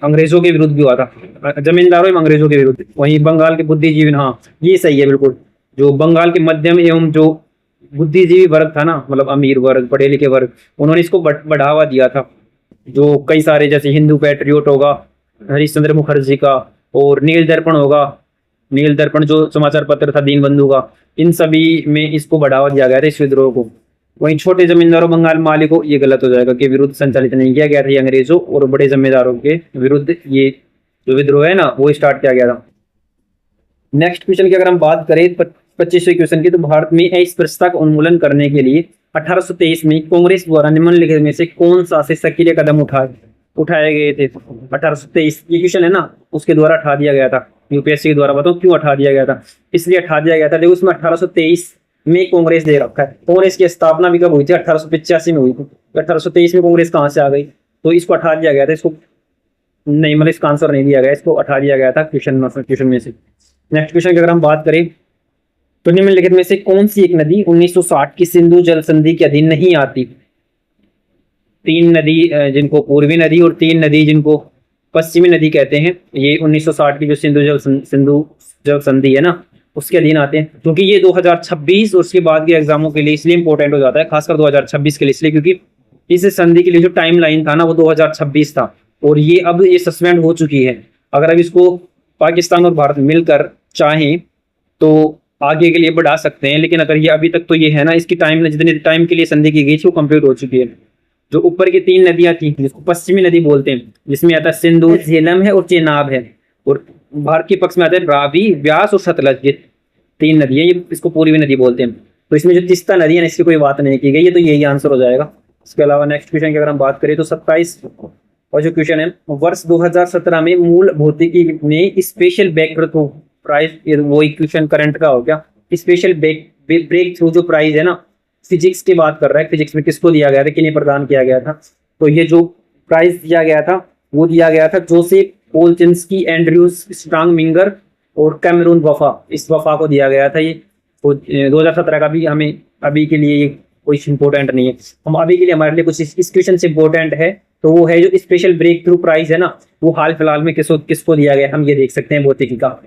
अंग्रेजों के विरुद्ध भी हुआ था, जमींदारों एवं अंग्रेजों के विरुद्ध। वहीं बंगाल के बुद्धिजीवी, हाँ ये सही है बिल्कुल, जो बंगाल के मध्यम एवं जो बुद्धिजीवी वर्ग था ना, मतलब अमीर वर्ग, पढ़े लिखे वर्ग, उन्होंने इसको बढ़ावा दिया था। जो कई सारे, जैसे हिंदू पैट्रियोट होगा हरिश्चंद्र मुखर्जी का, और नील दर्पण होगा, नील दर्पण जो समाचार पत्र था दीनबंधु का, इन सभी में इसको बढ़ावा दिया गया था इस विद्रोह को। वहीं छोटे जमींदारों, बंगाल मालिकों, ये गलत हो जाएगा, के विरुद्ध संचालित नहीं किया गया था ये अंग्रेजों, और बड़े जमींदारों के विरुद्ध ये जो विद्रोह है ना, वो स्टार्ट किया गया था। नेक्स्ट क्वेश्चन की अगर हम बात करें 25वें क्वेश्चन की, तो भारत में अस्पृश्यता का उन्मूलन करने के लिए 1823 में कांग्रेस द्वारा निम्नलिखित में से कौन सा सक्रिय कदम उठाए गए थे? 1823 ये क्वेश्चन है ना, उसके द्वारा हटा दिया गया था, यूपीएससी के द्वारा। बताओ क्यों हटा दिया गया था? इसलिए हटा दिया गया था, देखो उसमें 1823 में कांग्रेस दे रखा है। कांग्रेस की स्थापना भी कब हुई थी? 1885 में हुई थी। 1823 में कांग्रेस कहाँ से आ गई? तो इसको हटा दिया गया था, इसको नहीं, मतलब इसका आंसर नहीं दिया गया, इसको हटा दिया गया था क्वेश्चन में से। नेक्स्ट क्वेश्चन की अगर हम बात करें, तो निम्नलिखित में से कौन सी एक नदी 1960 की सिंधु जल संधि के अधीन नहीं आती? 3 नदी जिनको पूर्वी नदी, और 3 नदी जिनको पश्चिमी नदी कहते हैं, ये 1960 की जो सिंधु जल संधि है ना, उसके अधीन आते हैं, क्योंकि ये 2026 और उसके बाद के एग्जामों के लिए इसलिए इंपॉर्टेंट हो जाता है, खासकर 2026 के लिए इसलिए क्योंकि इस संधि के लिए जो टाइम लाइन था ना वो 2026 था, और ये अब ये सस्पेंड हो चुकी है। अगर अब इसको पाकिस्तान और भारत मिलकर चाहें तो आगे के लिए बढ़ा सकते हैं, लेकिन अगर ये अभी तक तो ये है ना, इसकी टाइम जितने टाइम के लिए संधि की गई थी वो कंप्लीट हो चुकी है। जो ऊपर की 3 नदियां थी जिसको पश्चिमी नदी बोलते हैं, जिसमें आता है सिंधु, झेलम है और चेनाब है, और भारत के पक्ष में आते हैं रावी, व्यास और सतलज, ये 3 नदी है, ये इसको पूर्वी नदी बोलते हैं। तो इसमें जो तीस्ता नदी है इसकी कोई बात नहीं की गई है, तो यही आंसर हो जाएगा। इसके अलावा नेक्स्ट क्वेश्चन की अगर हम बात करें तो 27 और जो क्वेश्चन है, वर्ष 2017 में मूल भौतिकी में स्पेशल ब्रेकथ्रू प्राइज, वो क्वेश्चन करंट का हो गया। स्पेशल ब्रेक थ्रू जो प्राइज है ना, फिजिक्स की बात कर रहा है, फिजिक्स में किसको दिया गया था, किन्हें प्रदान किया गया था। तो ये जो प्राइज दिया गया था वो दिया गया था जोसेफ पोल्चिंस्की, एंड्रयूज स्ट्रांगमिंगर और कैमरून वफा, इस वफा को दिया गया था ये। तो 2017 का भी हमें अभी के लिए कोई इंपॉर्टेंट नहीं है, हम अभी के लिए हमारे लिए कुछ इस क्वेश्चन से इंपॉर्टेंट है, तो वो है जो स्पेशल ब्रेक थ्रू प्राइज है ना, वो हाल फिलहाल में किसको दिया गया, हम ये देख सकते हैं भौतिकी का।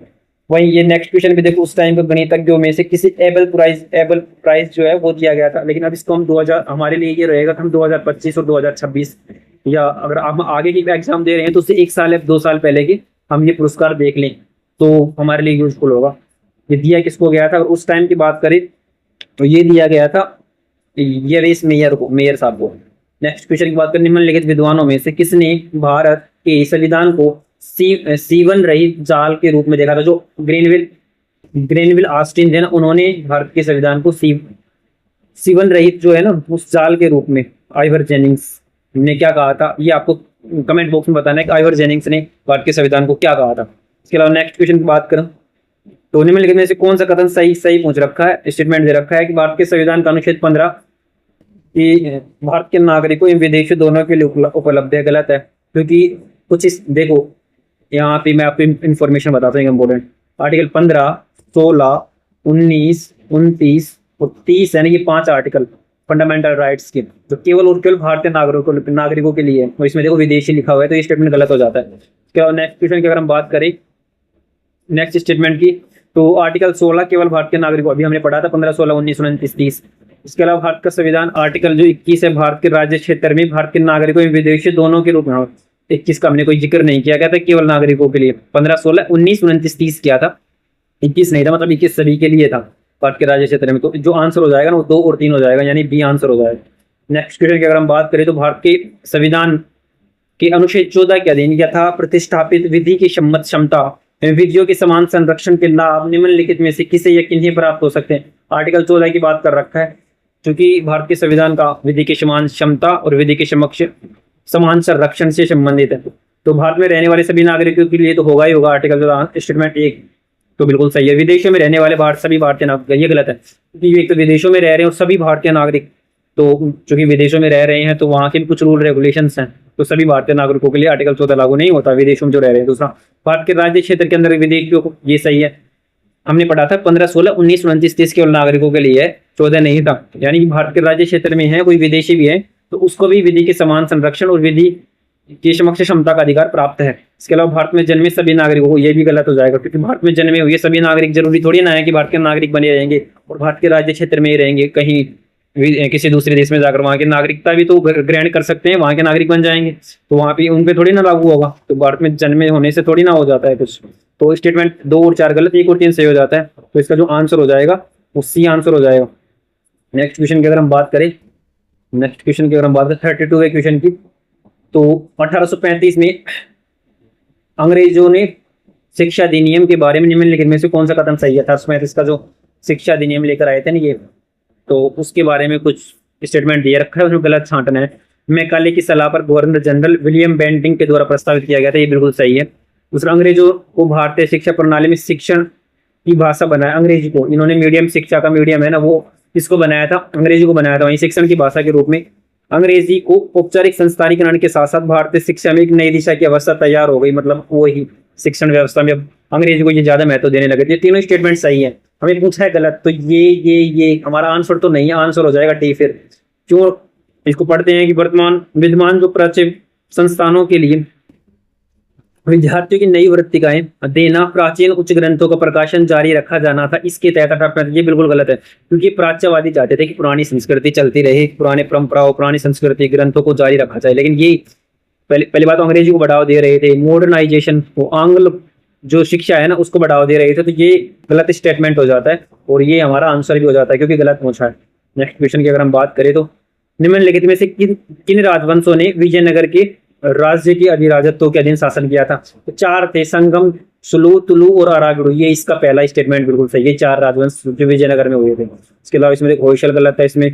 वहीं ये नेक्स्ट क्वेश्चन भी देखो, उस टाइम के गणितज्ञों में से किसी एबल प्राइज जो है वो दिया गया था, लेकिन अब इसको हम 2000 हमारे लिए ये रहेगा कि हम 2025 और 2026, या अगर हम आगे की एग्जाम दे रहे हैं तो उससे 1 साल या 2 साल पहले की हम ये पुरस्कार देख लें तो हमारे लिए यूजफुल होगा। ये दिया किसको गया था, उस टाइम की बात करें तो ये दिया गया था यरेस मेयर साहब को। नेक्स्ट क्वेश्चन की बात करें, निम्नलिखित विद्वानों में से किसने भारत के संविधान को सीवन रहित जाल के रूप में देखा था। जो ग्रेनविल ऑस्टिन है ना, उन्होंने भारत के संविधान को सीवन रहित जो है ना उस जाल के रूप में, आइवर जेनिंग्स ने क्या कहा था, ये आपको कमेंट बॉक्स में बताना है कि आइवर जेनिंग्स ने भारत के संविधान को क्या कहा था। इसके अलावा नेक्स्ट क्वेश्चन की बात करें तो निम्नलिखित में से कौन सा कथन सही पूछ रखा है, स्टेटमेंट दे रखा है कि भारत के संविधान का अनुच्छेद 15 कि भारत के नागरिकों एवं विदेशी दोनों के लिए उपलब्ध है, गलत है। क्योंकि कुछ इस देखो यहाँ पे मैं आपको इंफॉर्मेशन बताता हूँ इम्पोर्टेंट, आर्टिकल 15, 16, 19, 29 और 30 है ना, ये 5 आर्टिकल फंडामेंटल राइट्स के जो केवल और केवल भारतीय नागरिकों के लिए है, और इसमें देखो विदेशी लिखा हुआ है, तो ये स्टेटमेंट गलत हो जाता है। नेक्स्ट क्वेश्चन की अगर हम बात करें नेक्स्ट स्टेटमेंट की, तो आर्टिकल 16 केवल भारतीय नागरिकों, अभी हमने पढ़ा था 15, 16, 19, 29, 30। इसके अलावा भारत का संविधान आर्टिकल जो 21 है, भारत के राज्य क्षेत्र में भारत के नागरिकों एवं विदेशी दोनों के रूप में, 21 का हमने कोई जिक्र नहीं किया गया था, केवल नागरिकों के लिए। 15, 16, 19, 29, 30 किया था, 21 नहीं था, मतलब 21 सभी के लिए था भारत के राज्य क्षेत्र में। तो जो आंसर हो जाएगा ना वो 2 और 3 हो जाएगा, यानी बी आंसर हो जाएगा। नेक्स्ट क्वेश्चन की अगर हम बात करें तो भारत के संविधान के अनुच्छेद 14 के अधीन यथा प्रतिष्ठापित विधि की क्षमता विधियों के समान संरक्षण के लाभ निम्नलिखित में से किसे या किन्हें प्राप्त हो सकते हैं। आर्टिकल 14 की बात कर रखा है, क्योंकि भारत के संविधान का विधि की समान क्षमता और विधि के समक्ष समान संरक्षण से संबंधित है, तो भारत में रहने वाले सभी नागरिकों के लिए तो होगा ही होगा। आर्टिकल 14 स्टेटमेंट 1 तो बिल्कुल सही है। विदेशों में रहने वाले सभी भारतीय नागरिक, ये गलत है, क्योंकि एक तो विदेशों में रह रहे हैं और सभी भारतीय नागरिक, तो चूंकि विदेशों में रह रहे हैं तो वहाँ के भी कुछ रूल रेगुलेशंस हैं, तो सभी भारतीय नागरिकों के लिए आर्टिकल 14 लागू नहीं होता, विदेशों में जो रह रहे हैं। दूसरा, भारत के राज्य क्षेत्र के अंदर विदेशियों को, ये सही है, हमने पढ़ा था 15, 16, 19, 29, 30 केवल नागरिकों के लिए है, 14 नहीं था। यानी कि भारत के राज्य क्षेत्र में है कोई विदेशी भी है तो उसको भी विधि के समान संरक्षण और विधि की समक्ष क्षमता का अधिकार प्राप्त है। इसके अलावा भारत में जन्मे सभी नागरिकों को, ये भी गलत हो जाएगा, क्योंकि भारत में जन्मे हुए सभी नागरिक जरूरी थोड़ी ना है कि भारत के नागरिक बने रहेंगे और भारत के राज्य क्षेत्र में ही रहेंगे, कहीं किसी दूसरे देश में जाकर वहाँ की नागरिकता भी तो ग्रहण कर सकते हैं, वहाँ के नागरिक बन जाएंगे, तो वहाँ पे उन पे थोड़ी ना लागू होगा। तो भारत में जन्मे होने से थोड़ी ना हो जाता है कुछ। तो स्टेटमेंट 2 और 4 गलत, 1 और 3 सही हो जाता है, तो इसका जो आंसर हो जाएगा वो सी आंसर हो जाएगा। नेक्स्ट क्वेश्चन की अगर हम बात करें 32वें क्वेश्चन की, तो 1835 में अंग्रेजों ने शिक्षा अधिनियम के बारे में निम्नलिखित में से कौन सा कथन सही है। 1835 का जो शिक्षा अधिनियम लेकर आए थे ना ये, तो उसके बारे में कुछ स्टेटमेंट दिया रखा है, उसमें गलत छांटना है। मैकाले की सलाह पर गवर्नर जनरल विलियम बेंटिंग के द्वारा प्रस्तावित किया गया था, ये बिल्कुल सही है। दूसरा, अंग्रेजों को भारतीय शिक्षा प्रणाली में शिक्षण की भाषा बनाया, अंग्रेजी को इन्होंने मीडियम, शिक्षा का मीडियम है ना वो इसको बनाया था, अंग्रेजी को बनाया था, वहीं शिक्षण की भाषा के रूप में अंग्रेजी को औपचारिक संस्थानीकरण के साथ साथ भारतीय शिक्षा में एक नई दिशा की अवस्था तैयार हो गई, मतलब वही शिक्षण व्यवस्था में अब अंग्रेजी को ये ज्यादा महत्व देने लगे। ये तीनों स्टेटमेंट सही है, हमें पूछा है गलत, तो ये हमारा आंसर तो नहीं है, आंसर हो जाएगा डी। फिर क्यों इसको पढ़ते हैं कि वर्तमान विद्यमान जो प्राच्य संस्थानों के लिए विद्यार्थियों की नई वृत्तिकाएं देना, प्राचीन उच्च ग्रंथों का प्रकाशन जारी रखा जाना था इसके तहत 18 ये बिल्कुल गलत है, क्योंकि प्राच्यवादी चाहते थे कि पुरानी संस्कृति चलती रहे, पुराने परंपराओं पुरानी संस्कृति ग्रंथों को जारी रखा जाए। लेकिन ये पहली बात तो अंग्रेजी को बढ़ावा दे रहे थे, मॉडर्नाइजेशन को, आंग्ल जो शिक्षा है ना उसको बढ़ावा दे रहे थे, तो ये गलत स्टेटमेंट हो जाता है और ये हमारा आंसर भी हो जाता है क्योंकि गलत पूछा है। नेक्स्ट क्वेश्चन की अगर हम बात करें तो निम्नलिखित में से किन किन राजवंशों ने विजयनगर के राज्य की अधिराजत्व के अधीन शासन किया था? तो चार थे, संगम, सुलू, तुलु और अरागुड़ु। ये इसका पहला स्टेटमेंट बिल्कुल सही है, चार राजवंश जो विजयनगर में हुए थे। इसके अलावा इसमें होयसल गलत है, इसमें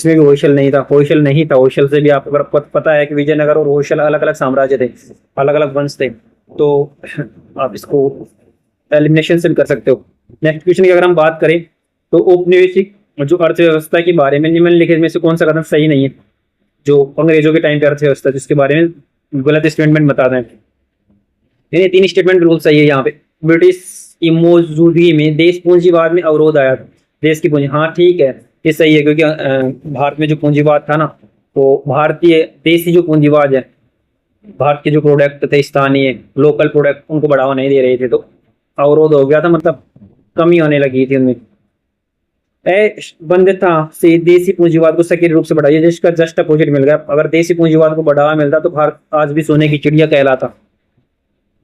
भी होयसल नहीं था, होयसल से भी आपको पता है कि विजयनगर और होयसल अलग अलग साम्राज्य थे, अलग अलग वंश थे, तो आप इसको एलिमिनेशन से भी कर सकते हो। नेक्स्ट क्वेश्चन की अगर हम बात करें तो औपनिवेशिक जो अर्थव्यवस्था के बारे में निम्नलिखित में से कौन सा कदम सही नहीं है? जो अंग्रेजों के टाइम पे अर्थव्यवस्था जिसके बारे में गलत स्टेटमेंट बता रहे हैं। तीन स्टेटमेंट बिल्कुल सही है यहाँ पे। ब्रिटिश की मौजूदगी में देश पूंजीवाद में अवरोध आया, देश की पूंजी, हाँ ठीक है ये सही है, क्योंकि भारत में जो पूंजीवाद था ना, तो भारतीय देशी जो पूंजीवाद है, भारत के जो प्रोडक्ट थे स्थानीय लोकल प्रोडक्ट उनको बढ़ावा नहीं दे रहे थे, तो अवरोध हो गया था, मतलब कमी होने लगी थी उनमें। बंधता से देशी पूंजीवाद को सक्रिय रूप से बढ़ाइए, जिसका जस्ट अपोजिट मिल गया। अगर देशी पूंजीवाद को बढ़ावा मिलता तो भारत आज भी सोने की चिड़िया कहलाता,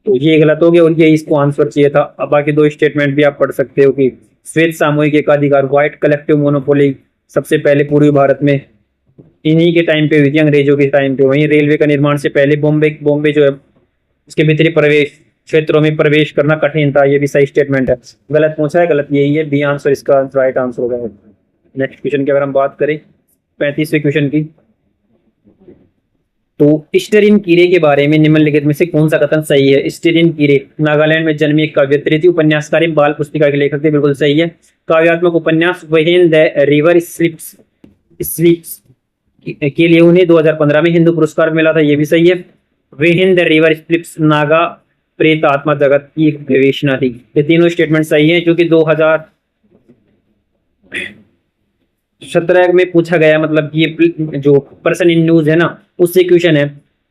तो ये गलत हो गया और ये इसको आंसर चाहिए था। अब बाकी दो स्टेटमेंट भी आप पढ़ सकते हो कि श्वेत सामूहिक एकाधिकार, व्हाइट कलेक्टिव मोनोपोली सबसे पहले पूर्वी भारत में इन्हीं के टाइम पे हुई थी, अंग्रेजों के टाइम पे। वहीं रेलवे का निर्माण से पहले बॉम्बे जो है उसके भीतरी प्रवेश क्षेत्रों में प्रवेश करना कठिन था, ये भी सही स्टेटमेंट है। गलत पूछा है, गलत यही है, बी आंसर इसका राइट आंसर होगा। नेक्स्ट क्वेश्चन की अगर हम बात करें 35वें क्वेश्चन की, तो स्टेरिन कीरे के बारे में निम्नलिखित में से कौन सा कथन सही है? स्टेरिन कीरे नागालैंड में जन्मी एक कवयित्री थी, उपन्यासकारी, बाल पुस्तिका के लेखक थे, बिल्कुल सही है। काव्यात्मक उपन्यास व्हेन द रिवर स्लीप्स के लिए उन्हें 2015 में हिंदू पुरस्कार मिला था, ये भी सही है। व्हेन द रिवर स्लीप्स नागा प्रेत आत्मा जगत की एक विवेचना थी। ये तीनों स्टेटमेंट सही है, क्योंकि 2017 में पूछा गया, मतलब ये जो पर्सन इन न्यूज है ना उससे क्वेश्चन है,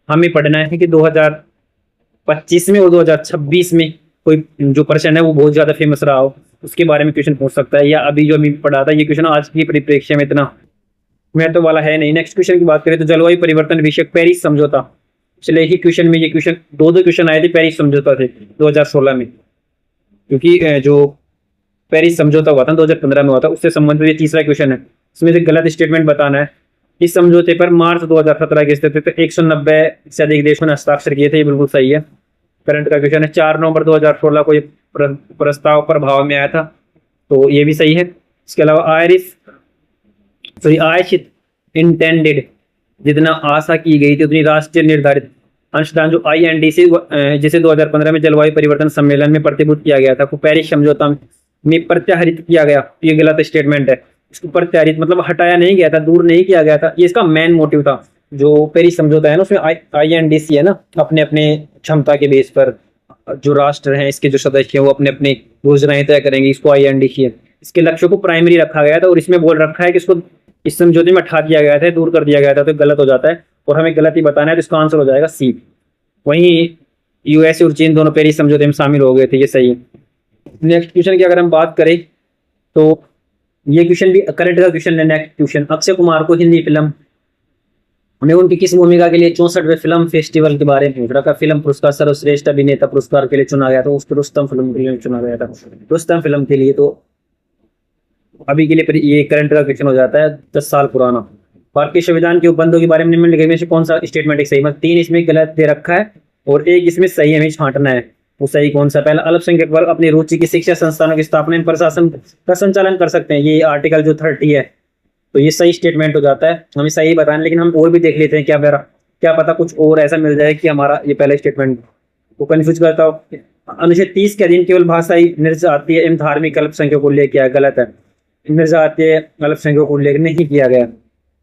हमें पढ़ना है कि 2025 में और 2026 में कोई जो पर्सन है वो बहुत ज्यादा फेमस रहा हो, उसके बारे में क्वेश्चन पूछ सकता है, या अभी जो अभी पढ़ा था ये क्वेश्चन आज की परिप्रेक्ष्य में इतना महत्व वाला है नहीं। नेक्स्ट क्वेश्चन की बात करें तो जलवायु परिवर्तन विषयक पेरिस समझौता, पिछले ही क्वेश्चन में ये क्वेश्चन दो क्वेश्चन आए थे, पेरिस समझौता थे 2016 में, क्योंकि जो पेरिस समझौता हुआ था 2015 में हुआ था, उससे संबंधित ये तीसरा क्वेश्चन है। इसमें से गलत स्टेटमेंट बताना है। इस समझौते पर मार्च 2017 की स्थिति पे 190 से अधिक देशों ने हस्ताक्षर किए थे, ये बिल्कुल सही है। करंट का क्वेश्चन है, 4 नवंबर 2016 को ये प्रस्ताव प्रभाव में आया था, तो ये भी सही है। इसके अलावा आयशित इंटेंडेड, जितना आशा की गई थी उतनी राष्ट्रीय निर्धारित अंशदान जो INDC जिसे 2015 में जलवायु परिवर्तन सम्मेलन में प्रतिबद्ध किया गया था, को पेरिस समझौता में प्रत्याहरित किया गया, ये गलत स्टेटमेंट है। इसको प्रत्याहरित मतलब हटाया नहीं गया था, दूर नहीं किया गया था, ये इसका मेन मोटिव था। जो पेरिस समझौता है ना उसमें INDC है ना, अपने अपने क्षमता के बेस पर जो राष्ट्र हैं इसके जो सदस्य हैं वो अपने अपने योजनाएं तय करेंगे, इसको INDC है। इसके लक्ष्यों को प्राइमरी रखा गया था और इसमें बोल रखा है कि इसको इस समझौते में हटा दिया गया था, दूर कर दिया गया था, तो गलत हो जाता है और हमें गलत ही बताना है, तो इसका आंसर हो जाएगा C। वहीं USA और चीन दोनों पेरिस समझौते में शामिल हो गए थे, ये सही है। नेक्स्ट क्वेश्चन की अगर हम बात करें तो ये क्वेश्चन भी करंट का क्वेश्चन है। नेक्स्ट क्वेश्चन, अक्षय कुमार को हिंदी फिल्म में उनकी किस भूमिका के लिए 64वें फिल्म फेस्टिवल के बारे में पूछ रखा? फिल्म पुरस्कार सर्वश्रेष्ठ अभिनेता पुरस्कार के लिए चुना गया था, उसको रुस्तम फिल्म के लिए चुना गया था, रुस्तम फिल्म के लिए। तो अभी के लिए ये करंट का क्वेश्चन हो जाता है 10 साल पुराना। भारत के संविधान के उपबंधों के बारे में निम्नलिखित में से कौन सा स्टेटमेंट एक सही? मतलब 3 इसमें गलत दे रखा है और एक इसमें सही हमें छांटना है, वो सही कौन सा? पहला, अल्पसंख्यक वर्ग अपनी रुचि की शिक्षा संस्थानों की स्थापना प्रशासन का संचालन कर सकते हैं, ये आर्टिकल जो 30 है, तो ये सही स्टेटमेंट हो जाता है, हमें सही बताना। लेकिन हम और भी देख लेते हैं, क्या पता कुछ और ऐसा मिल जाए कि हमारा ये पहला स्टेटमेंट को कंफ्यूज करता हो। अनुच्छेद 30 के अधीन केवल भाषाई निर्जातीय एवं धार्मिक अल्पसंख्यकों को उल्लेख किया है, गलत है। निर्जातीय अल्पसंख्यकों को उल्लेख नहीं किया गया।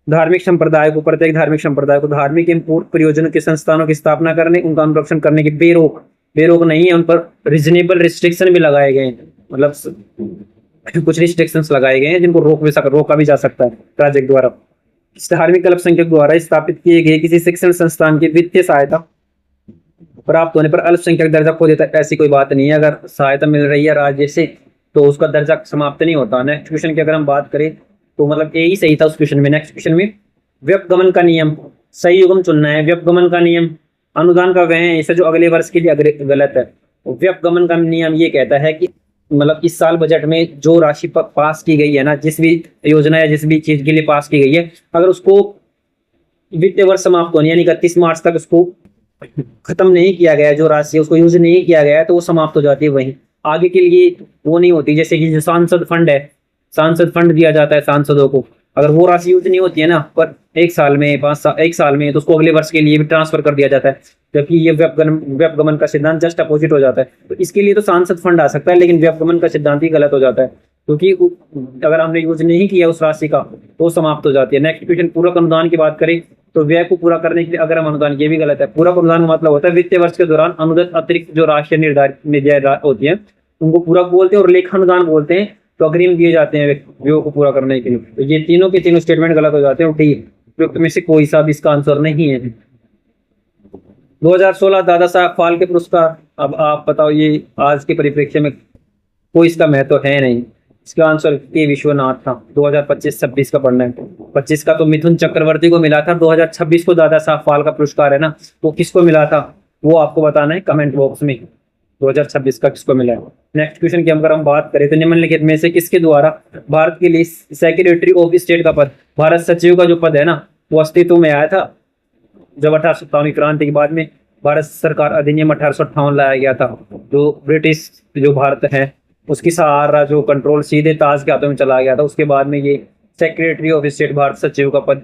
धार्मिक संप्रदाय को, प्रत्येक धार्मिक संप्रदाय को धार्मिक एवं पूर्ण प्रयोजनों के संस्थानों की स्थापना करने, उनका अनुरक्षण करने की बेरोक नहीं है, उन पर रीजनेबल रिस्ट्रिक्शन भी लगाए गए हैं, मतलब कुछ रिस्ट्रिक्शंस लगाए गए हैं जिनको रोका भी जा सकता है राज्य द्वारा। धार्मिक अल्पसंख्यक द्वारा स्थापित किए गए किसी शिक्षण संस्थान की वित्तीय सहायता प्राप्त होने पर अल्पसंख्यक दर्जा खो देता है, ऐसी कोई बात नहीं है। अगर सहायता मिल रही है राज्य से तो उसका दर्जा समाप्त नहीं होता। नेक्स्ट क्वेश्चन की अगर हम बात करें तो मतलब यही सही था उस क्वेश्चन में। नेक्स्ट क्वेश्चन में व्यपगमन का नियम, सही युग्म चुनना है। व्यपगमन का नियम अनुदान का व्यय इसे जो अगले वर्ष के लिए गलत है। व्यपगमन का नियम ये कहता है कि मतलब इस साल बजट में जो राशि पास की गई है ना, जिस भी योजना या जिस भी चीज के लिए पास की गई है, अगर उसको वित्तीय वर्ष समाप्त होने यानी 31 मार्च तक उसको खत्म नहीं किया गया है, जो राशि उसको यूज नहीं किया गया है, तो वो समाप्त हो जाती है। वहीं आगे के लिए वो नहीं होती। जैसे कि जो सांसद फंड है, सांसद फंड दिया जाता है सांसदों को, अगर वो राशि यूज नहीं होती है ना पर एक साल में 5 साल, एक साल में, तो उसको अगले वर्ष के लिए भी ट्रांसफर कर दिया जाता है। जबकि ये व्यपगमन का सिद्धांत जस्ट अपोजिट हो जाता है। तो इसके लिए तो सांसद फंड आ सकता है, लेकिन व्यपगमन का सिद्धांत ही गलत हो जाता है, क्योंकि अगर हमने यूज नहीं किया उस राशि का तो समाप्त हो जाती है। नेक्स्ट क्वेश्चन, पूरक अनुदान की बात करें तो व्यय को पूरा करने के लिए अगर हम अनुदान, ये भी गलत है। पूरक अनुदान का मतलब होता है वित्तीय वर्ष के दौरान अनुदान अतिरिक्त जो राशि निर्धारित होती है उनको पूरक बोलते हैं, और लेखा अनुदान बोलते हैं तो अग्रिम दिए जाते हैं व्ययों को पूरा करने के लिए। तो ये तीनों के तीनों स्टेटमेंट गलत हो जाते हैं, और डी उपयुक्त में से कोई सा भी इसका आंसर नहीं है। 2016 दादा साहब फाल्के पुरस्कार, अब आप बताओ ये आज के परिप्रेक्ष्य में कोई इसका महत्व है नहीं। इसका आंसर के विश्वनाथ था। 2025-26 का पढ़ना है। 25 का तो मिथुन चक्रवर्ती को मिला था, 2026 को दादा साहब फाल्के पुरस्कार है ना, वो किसको मिला था वो आपको बताना है कमेंट बॉक्स में। 2026 का किसको मिला है। नेक्स्ट क्वेश्चन की अगर हम बात करें तो निम्नलिखित में से किसके द्वारा भारत के लिए सेक्रेटरी ऑफ स्टेट का पद, भारत सचिव का जो पद है ना, वो अस्तित्व में आया था जब 1857 क्रांति के बाद में भारत सरकार अधिनियम 1858 लाया गया था। जो ब्रिटिश जो भारत है उसकी सारा जो कंट्रोल सीधे ताज के हाथों में चला गया था। उसके बाद में ये सेक्रेटरी ऑफ स्टेट भारत सचिव का पद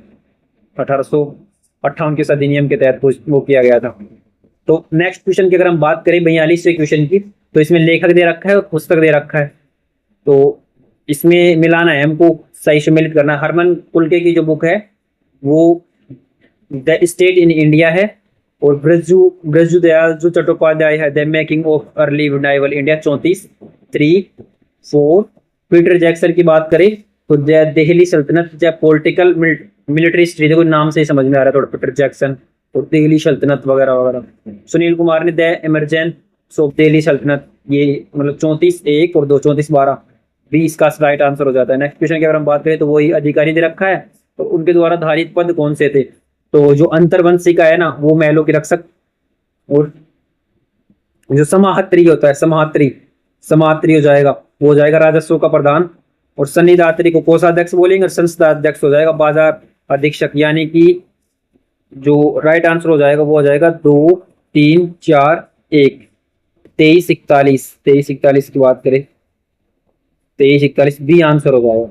1858 के इस अधिनियम के तहत वो किया गया था। तो नेक्स्ट क्वेश्चन की अगर हम बात करें 42वें क्वेश्चन की, तो इसमें लेखक दे रखा है और पुस्तक दे रखा है, तो इसमें मिलाना है हमको, सही सम्मिलित करना है। हरमन कुलके की जो बुक है वो द स्टेट इन इंडिया है, और ब्रजू दयाल जो चट्टोपाध्याय है the making of early revival India 34 Peter Jackson की बात करें तो दिल्ली सल्तनत पॉलिटिकल मिलिट्री हिस्ट्री, देखो नाम से ही समझ में आ रहा है थोड़ा, पीटर जैक्सन और दिल्ली सल्तनत वगैरह वगैरह। सुनील कुमार ने द इमरजेंस ऑफ दिल्ली सल्तनत, ये मतलब 34-1 और 2 34-12 20 का राइट आंसर हो जाता है। नेक्स्ट क्वेश्चन की अगर हम बात करें तो वही अधिकारी दे रखा है, तो उनके द्वारा धारित पद कौन से थे, तो जो अंतर्वंशिका है ना वो महलों की रक्षक, और जो समाहर्त्री होता है समाहर्त्री हो जाएगा, वो हो जाएगा राजस्व का प्रधान, और सन्निधात्री को कोषाध्यक्ष बोलेंगे, और संस्थाध्यक्ष हो जाएगा बाजार अधीक्षक। यानी कि जो राइट आंसर हो जाएगा वो हो जाएगा 2 3 4 1 23-41 की बात करें 23-41 बी आंसर हो जाएगा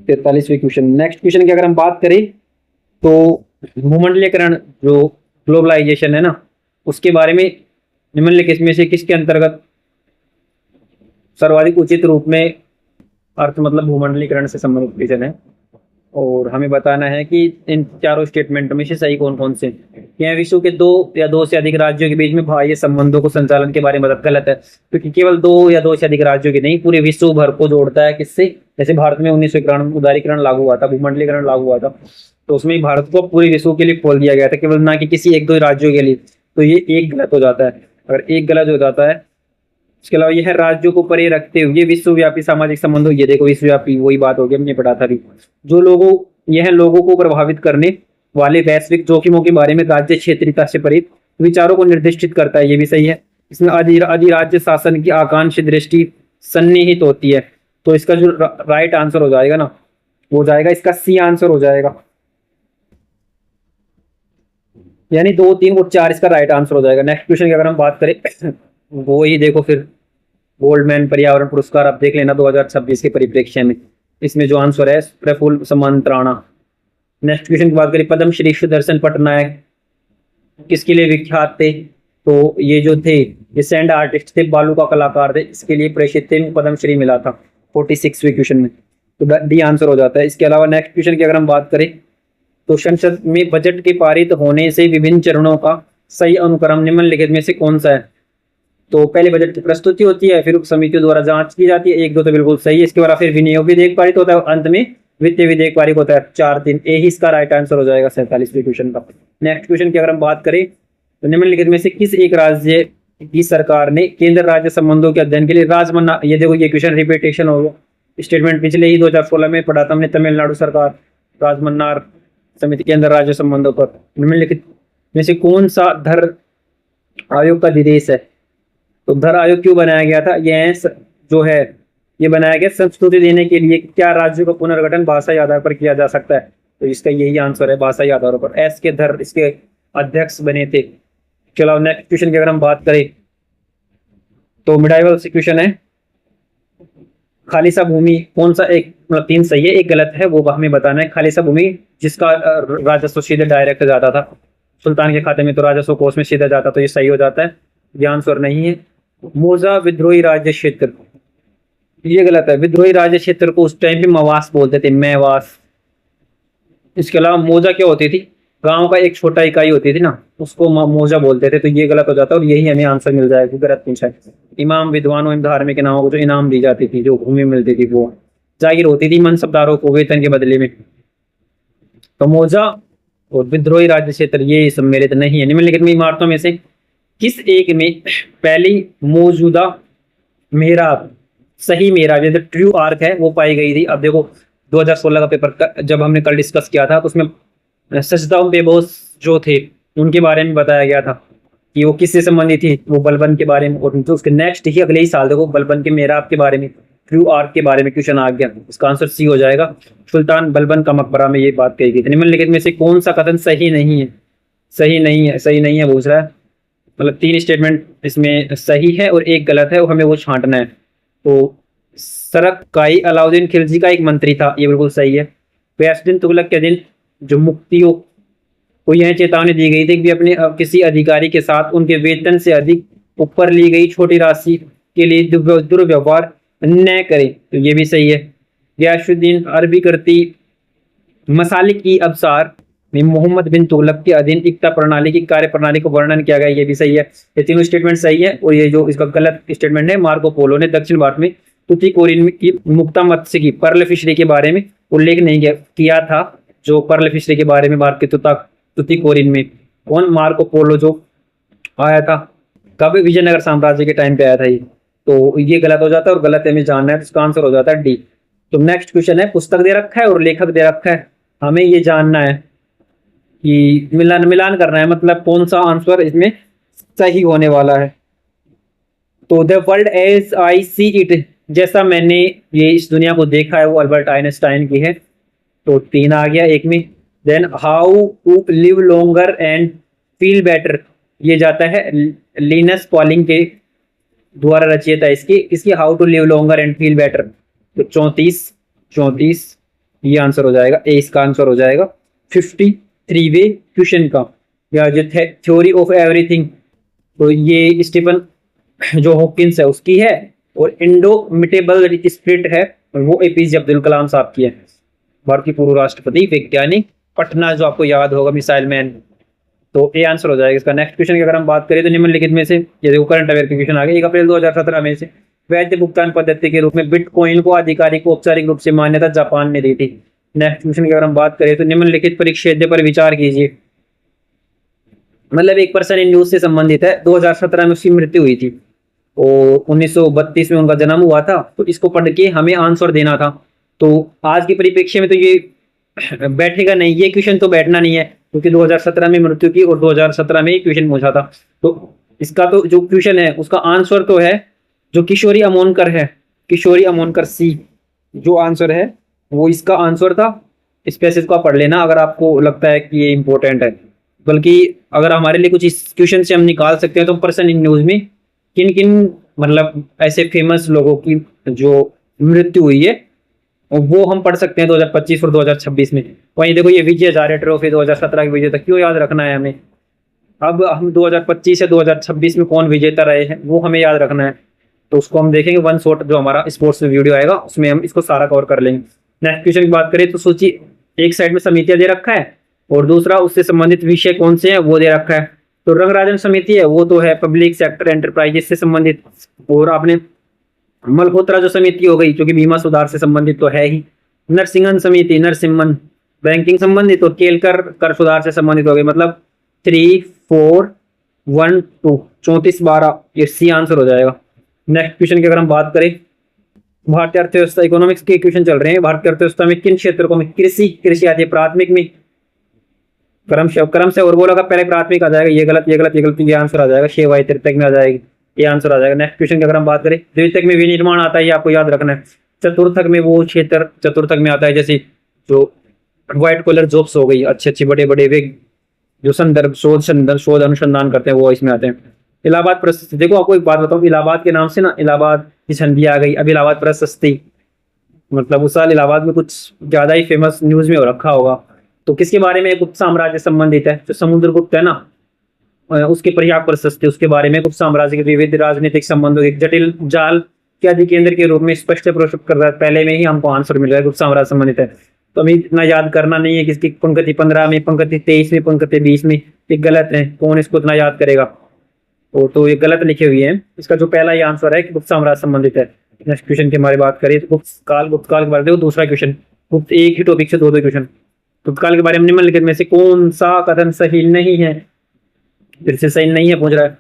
43वें क्वेश्चन। नेक्स्ट क्वेश्चन की अगर हम बात करें तो भूमंडलीकरण जो ग्लोबलाइजेशन है ना, उसके बारे में निम्नलिखित में से किसके अंतर्गत सर्वाधिक उचित रूप में अर्थ मतलब भूमंडलीकरण से संबंधित क्वेश्चन है, और हमें बताना है कि इन चारों स्टेटमेंट में से सही कौन कौन से। यह विश्व के 2 या 2 से अधिक राज्यों के बीच में बाह्य संबंधों को संचालन के बारे में गलत है, क्योंकि केवल 2 या 2 से अधिक राज्यों के नहीं, पूरे विश्व भर को जोड़ता है। किससे, जैसे भारत में 1991 उदारीकरण लागू हुआ था, भूमंडलीकरण लागू हुआ था, तो उसमें भारत को पूरे विश्व के लिए खोल दिया गया था, केवल ना कि किसी 1-2 राज्यों के लिए। तो ये एक गलत हो जाता है। अगर एक गलत हो जाता है, इसके अलावा यह राज्यों को परे रखते हुए विश्वव्यापी सामाजिक संबंधों, ये देखो विश्वव्यापी वही बात होगी, हमने पढ़ा था अभी, जो लोगों को प्रभावित करने वाले वैश्विक जोखिमों के बारे में राज्य क्षेत्रीयता से परे विचारों को निर्दिष्टित करता है, ये भी सही है। इसमें अधिराज्य शासन की आकांक्षी दृष्टि सन्निहित होती है, तो इसका जो राइट आंसर हो जाएगा ना वो जाएगा इसका सी आंसर हो जाएगा, यानी 2 3 और 4 इसका राइट आंसर हो जाएगा। नेक्स्ट क्वेश्चन की अगर हम बात करें वो ही देखो फिर गोल्डमैन पर्यावरण पुरस्कार आप देख लेना 2026 के परिप्रेक्ष्य में, इसमें जो आंसर है प्रफुल्ल समंत्राणा। नेक्स्ट क्वेश्चन की बात करें पद्म श्री सुदर्शन पटनायक किसके लिए विख्यात थे, तो ये जो थे ये सैंड आर्टिस्ट थे, बालू का कलाकार थे, इसके लिए प्रेषित थे, पद्म श्री मिला था 46वें क्वेश्चन में, तो डी आंसर हो जाता है। इसके अलावा नेक्स्ट क्वेश्चन की अगर हम बात करें तो संसद में बजट के पारित होने से विभिन्न चरणों का सही अनुक्रम निम्नलिखित में से कौन सा है, तो पहले बजट की प्रस्तुति होती है, फिर उप समितियों द्वारा जांच की जाती है, 1-2 तो बिल्कुल सही है, इसके बाद फिर विनियोग विधेयक पारित होता है, और अंत में वित्तीय विधेयक पारित होता है 4-3, यही इसका राइट आंसर हो जाएगा 47वें क्वेश्चन का। नेक्स्ट क्वेश्चन की अगर हम बात करें तो निम्नलिखित में से किस एक राज्य की सरकार ने केंद्र राज्य संबंधों के अध्ययन के लिए राजमन्ना, ये देखो ये क्वेश्चन रिपीटेशन हो गया, स्टेटमेंट पिछले ही 2016 में पढ़ा था हमने, तमिलनाडु सरकार राजमन्नार समिति केंद्र राज्य संबंधों पर। निम्नलिखित में से कौन सा धर आयोग का निर्देश है? तो धर आयोग क्यों बनाया गया था? जो है ये बनाया गया संस्तुति देने के लिए क्या राज्यों का पुनर्गठन भाषाई आधार पर किया जा सकता है, तो इसका यही आंसर है, भाषाई आधारों पर। एस के धर इसके अध्यक्ष बने थे। चलो नेक्स्ट क्वेश्चन की अगर हम बात करें तो मिडाइवल से क्वेश्चन है, खालिसा भूमि कौन सा, एक मतलब 3 सही है, एक गलत है, वो हमें बताना है। खालिसा भूमि जिसका राजस्व सीधे डायरेक्ट जाता था सुल्तान के खाते में, तो राजस्व कोष में सीधा जाता, तो ये सही हो जाता है, ये आंसर नहीं है। मोजा विद्रोही राज्य क्षेत्र, ये गलत है। विद्रोही राज्य क्षेत्र को उस टाइम पे मवास बोलते थे, मैवास। इसके अलावा मोजा क्या होती थी? गांव का एक छोटा इकाई होती थी ना, उसको मोजा बोलते थे, तो ये गलत हो जाता है और यही हमें आंसर मिल जाएगा, गलत पूछा है। इमाम, विद्वानों एवं धार्मिक नामों को जो इनाम दी जाती थी, जो भूमि मिलती थी, वो जागीर होती थी मनसबदारों को वेतन के बदले में। तो मोजा और विद्रोही राज्य क्षेत्र ये सम्मिलित नहीं है। निम्नलिखित में इमारतों में से किस एक में पहली मौजूदा मेहराब, सही मेहराब जैसे ट्रू आर्क है, वो पाई गई थी? अब देखो 2016 का पेपर जब हमने कल डिस्कस किया था, तो उसमें सजदाओं बेबोस जो थे उनके बारे में बताया गया था कि वो किससे संबंधित थी, वो बलबन के बारे में। और तो उसके नेक्स्ट ही अगले ही साल देखो बलबन के मेहराब के बारे में, ट्रू आर्क के बारे में क्वेश्चन आ गया। इसका आंसर सी हो जाएगा, सुल्तान बलबन का मकबरा में ये बात कही गई थी। निम्नलिखित में से कौन सा कथन सही नहीं है? सही नहीं है, सही नहीं है पूछ रहा है, मतलब 3 स्टेटमेंट इसमें सही है और एक गलत है, वो हमें वो छांटना है। तो सरक काई अलाउद्दीन खिलजी का एक मंत्री था, ये बिल्कुल सही है। फैसलिन तुगलक के दिन जो मुक्तियों को यह चेतावनी दी गई थी कि अपने किसी अधिकारी के साथ उनके वेतन से अधिक ऊपर ली गई छोटी राशि के लिए दुर्व्यवहार न करें, तो ये भी सही है। गयासुद्दीन अरबी करती मसालिक की अबसार में मोहम्मद बिन तुगलक के अधीन इक्ता प्रणाली की कार्य प्रणाली को वर्णन किया गया, ये भी सही है। ये तीनों स्टेटमेंट सही है। और ये जो इसका गलत स्टेटमेंट है, मार्को पोलो ने दक्षिण भारत में तुतिकोरिन की मुक्ता मत्स्य की पर्ल फिशरी के बारे में उल्लेख नहीं किया था। जो पर्ल फिशरी के बारे में बात की तुतिकोरिन में कौन? मार्को पोलो जो आया था, कब? विजयनगर साम्राज्य के टाइम पे आया था ये। तो ये गलत हो जाता है और गलत हमें जानना है, तो इसका आंसर हो जाता है डी। तो नेक्स्ट क्वेश्चन है, पुस्तक दे रखा है और लेखक दे रखा है, हमें ये जानना है कि मिलान करना है, मतलब कौन सा आंसर इसमें सही होने वाला है। तो the world as I see it, जैसा मैंने ये इस दुनिया को देखा है, वो अल्बर्ट आइंस्टाइन की है, तो 3 आ गया एक में। Then how to live longer and feel better, ये जाता है लिनस पॉलिंग के द्वारा रचित है इसकी how to live longer and feel better. तो 34 ये आंसर हो जाएगा, ए इसका आंसर हो जाएगा। 53वे क्वेश्चन का, या जो थ्योरी ऑफ एवरीथिंग, तो ये स्टीफन जो हॉकिंस है उसकी है, और इंडोमिटेबल स्पिरिट है, वो एपीजे अब्दुल कलाम साहब की है, भारतीय पूर्व राष्ट्रपति वैज्ञानिक, पटना जो आपको याद होगा, मिसाइल मैन। तो ए आंसर हो जाएगा इसका। नेक्स्ट क्वेश्चन की अगर हम बात करें तो निम्नलिखित में से, ये देखो करंट अफेयर के क्वेश्चन आ गए। 1 अप्रैल 2017 में से वैध भुगतान पद्धति के रूप में बिटकॉइन को आधिकारिक औपचारिक रूप से मान्यता जापान ने दी थी। नेक्स्ट क्वेश्चन की अगर हम बात करें तो निम्नलिखित परिच्छेद पर विचार कीजिए, मतलब एक पर्सन इन न्यूज से संबंधित है, 2017 में उसकी मृत्यु हुई थी और 1932 में उनका जन्म हुआ था। तो इसको पढ़ के हमें आंसर देना था। तो आज के परिप्रेक्ष्य में तो ये बैठेगा नहीं, ये क्वेश्चन तो बैठना नहीं है, क्योंकि 2017 में मृत्यु की और 2017 में क्वेश्चन पूछा था। तो इसका तो जो क्वेश्चन है उसका आंसर तो है जो किशोरी अमोनकर है, किशोरी अमोनकर सी जो आंसर है वो इसका आंसर था। इस पैसेज को आप पढ़ लेना अगर आपको लगता है कि ये इंपॉर्टेंट है। बल्कि अगर हमारे लिए कुछ इस क्वेश्चन से हम निकाल सकते हैं तो पर्सन इन न्यूज में किन किन मतलब ऐसे फेमस लोगों की जो मृत्यु हुई है वो हम पढ़ सकते हैं 2025 और 2026 में। वहीं देखो ये विजय हजारे ट्रॉफी 2017 के विजेता, क्यों याद रखना है हमें? अब हम 2025 या 2026 में कौन विजेता रहे हैं वो हमें याद रखना है। तो उसको हम देखेंगे वन शॉट जो हमारा स्पोर्ट्स में वीडियो आएगा उसमें हम इसको सारा कवर कर लेंगे। नेक्स्ट क्वेश्चन की बात करें तो सोचिए, एक साइड में समितियां दे रखा है और दूसरा उससे संबंधित विषय कौन से हैं वो दे रखा है। तो रंगराजन समिति है वो तो है पब्लिक सेक्टर एंटरप्राइजेस से संबंधित, और आपने मल्होत्रा जो समिति हो गई जो कि बीमा सुधार से संबंधित तो है ही। नरसिंहन समिति नरसिम्हन बैंकिंग संबंधित, और केलकर कर सुधार से संबंधित हो गई। मतलब 3, 4, 1 2 34 12, ये सी आंसर हो जाएगा। नेक्स्ट क्वेश्चन की अगर हम बात करें, भारतीय अर्थव्यवस्था इकोनॉमिक्स के क्वेश्चन चल रहे हैं। भारतीय अर्थव्यवस्था में किन क्षेत्रों को कृषि कृषि आती है प्राथमिक में, क्रम से और बोला का पहले प्राथमिक आ जाएगा, ये गलत ये गलत ये गलत, ये आंसर आ जाएगा, सेवाई तृतीयक में आ जाएगी, ये आंसर आ जाएगा। नेक्स्ट क्वेश्चन की अगर हम बात करें, द्वितीयक में विनिर्माण आता है, ये आपको याद रखना है। चतुर्थक में वो क्षेत्र चतुर्थक में आता है जैसे जो व्हाइट कॉलर जॉब्स हो गई, अच्छे अच्छे बड़े बड़े वे जो संदर्भ शोध अनुसंधान करते हैं वो इसमें आते हैं। इलाहाबाद प्रशस्ति, देखो आपको एक बात बताऊं, इलाहाबाद के नाम से ना इलाहाबाद की संधि आ गई। अब इलाहाबाद प्रशस्ति मतलब उस साल इलाहाबाद में कुछ ज्यादा ही फेमस न्यूज में हो रखा होगा। तो किसके बारे में गुप्त साम्राज्य संबंधित है, जो समुद्रगुप्त है ना, उसके पर्याप्त प्रशस्ति, उसके बारे में गुप्त साम्राज्य के विविध राजनीतिक संबंधों के जटिल जाल के अधिकेंद्र के रूप में स्पष्ट प्रस्तुत कर रहा है। पहले में ही हमको आंसर मिल रहा है गुप्त साम्राज्य संबंधित है। तो अभी इतना याद करना नहीं है किसकी पंक्ति 15 में, पंक्ति 23 में, पंक्ति 20 में, ये गलत है, कौन इसको इतना याद करेगा। तो ये गलत लिखे हुए हैं। इसका जो पहला ही आंसर है कि गुप्त साम्राज्य संबंधित है। नेक्स्ट क्वेश्चन की हमारी बात करें तो गुप्त काल के बारे में दूसरा क्वेश्चन, गुप्त एक ही टॉपिक से दो क्वेश्चन। गुप्त काल के बारे में निम्नलिखित में से कौन सा कथन सही नहीं है, फिर से सही नहीं है पूछ रहा है।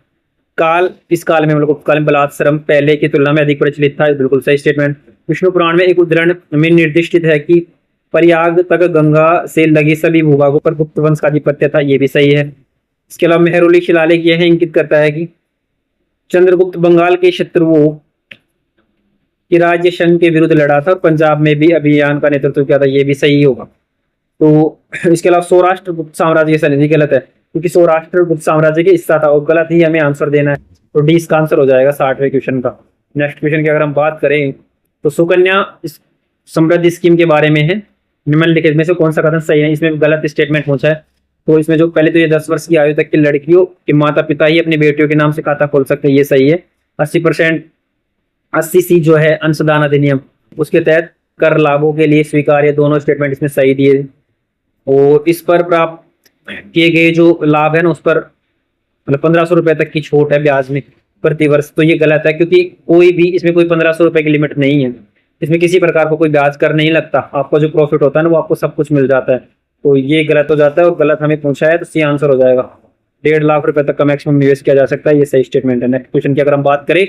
काल, इस काल में मतलब गुप्त काल में बलात्श्रम पहले की तुलना में अधिक प्रचलित था, बिल्कुल सही स्टेटमेंट। विष्णु पुराण में एक उद्धरण में निर्दिष्टित है कि प्रयाग तक गंगा से लगे सभी भूभागों पर गुप्त वंश का आधिपत्य था, ये भी सही है। इसके अलावा मेहरुली शिलालेख यह इंगित करता है कि चंद्रगुप्त बंगाल के शत्रुओं कि राज्य संघ के विरुद्ध लड़ा था और पंजाब में भी अभियान का नेतृत्व किया था, ये भी सही होगा। तो इसके अलावा सौराष्ट्र गुप्त साम्राज्य की सन्निधि गलत है, क्योंकि सौराष्ट्र गुप्त साम्राज्य के हिस्सा था, वो गलत ही हमें आंसर देना है। तो डी इसका आंसर हो जाएगा 60वें क्वेश्चन का। नेक्स्ट क्वेश्चन की अगर हम बात करें तो सुकन्या समृद्धि स्कीम के बारे में है, निम्नलिखित में से कौन सा कथन सही है। इसमें गलत स्टेटमेंट पूछा है। तो इसमें जो पहले तो ये 10 वर्ष की आयु तक की लड़कियों के माता पिता ही अपनी बेटियों के नाम से खाता खोल सकते हैं, ये सही है। 80% 80C जो है अंशदान अधिनियम, उसके तहत कर लाभों के लिए स्वीकार्य, दोनों स्टेटमेंट इसमें सही दिए। और इस पर प्राप्त किए गए जो लाभ है ना, उस पर मतलब 1500 रुपए तक की छूट है ब्याज में प्रति वर्ष, तो ये गलत है, क्योंकि कोई भी इसमें कोई 1500 रुपए की लिमिट नहीं है। इसमें किसी प्रकार को कोई ब्याज कर नहीं लगता, आपका जो प्रॉफिट होता है ना वो आपको सब कुछ मिल जाता है। तो ये गलत हो जाता है और गलत हमें पूछा है, तो सी आंसर हो जाएगा। 1.5 लाख रुपए तक का मैक्सिमम निवेश किया जा सकता है, ये सही स्टेटमेंट है। नेक्स्ट क्वेश्चन की अगर हम बात करें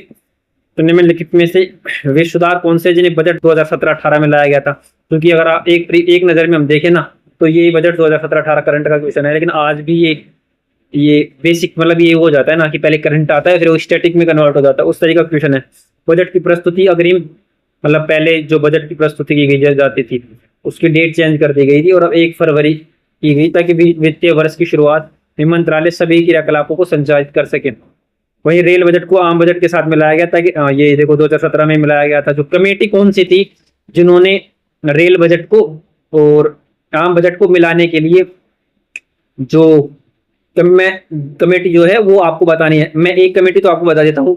तो निम्नलिखित में से वे सुधार कौन से जिन्हें बजट 2017-18 में लाया गया था। क्योंकि अगर आप एक नजर में हम देखें ना तो ये बजट 2017-18 करंट का क्वेश्चन है, लेकिन आज भी ये बेसिक मतलब ये हो जाता है ना कि पहले करंट आता है फिर वो स्टैटिक में कन्वर्ट हो जाता है, उस तरीके का क्वेश्चन है। बजट की प्रस्तुति अग्रिम मतलब पहले जो बजट की प्रस्तुति की गई जाती थी उसकी डेट चेंज कर दी गई थी और अब 1 फरवरी की गई, ताकि वित्तीय वर्ष की शुरुआत में मंत्रालय सभी क्रियाकलापों को संचालित कर सके। वहीं रेल बजट को आम बजट के साथ मिलाया गया था कि ये देखो 2017 में मिलाया गया था। जो कमेटी कौन सी थी जिन्होंने रेल बजट को और आम बजट को मिलाने के लिए जो कमेटी जो है वो आपको बतानी है। मैं एक कमेटी तो आपको बता देता हूँ,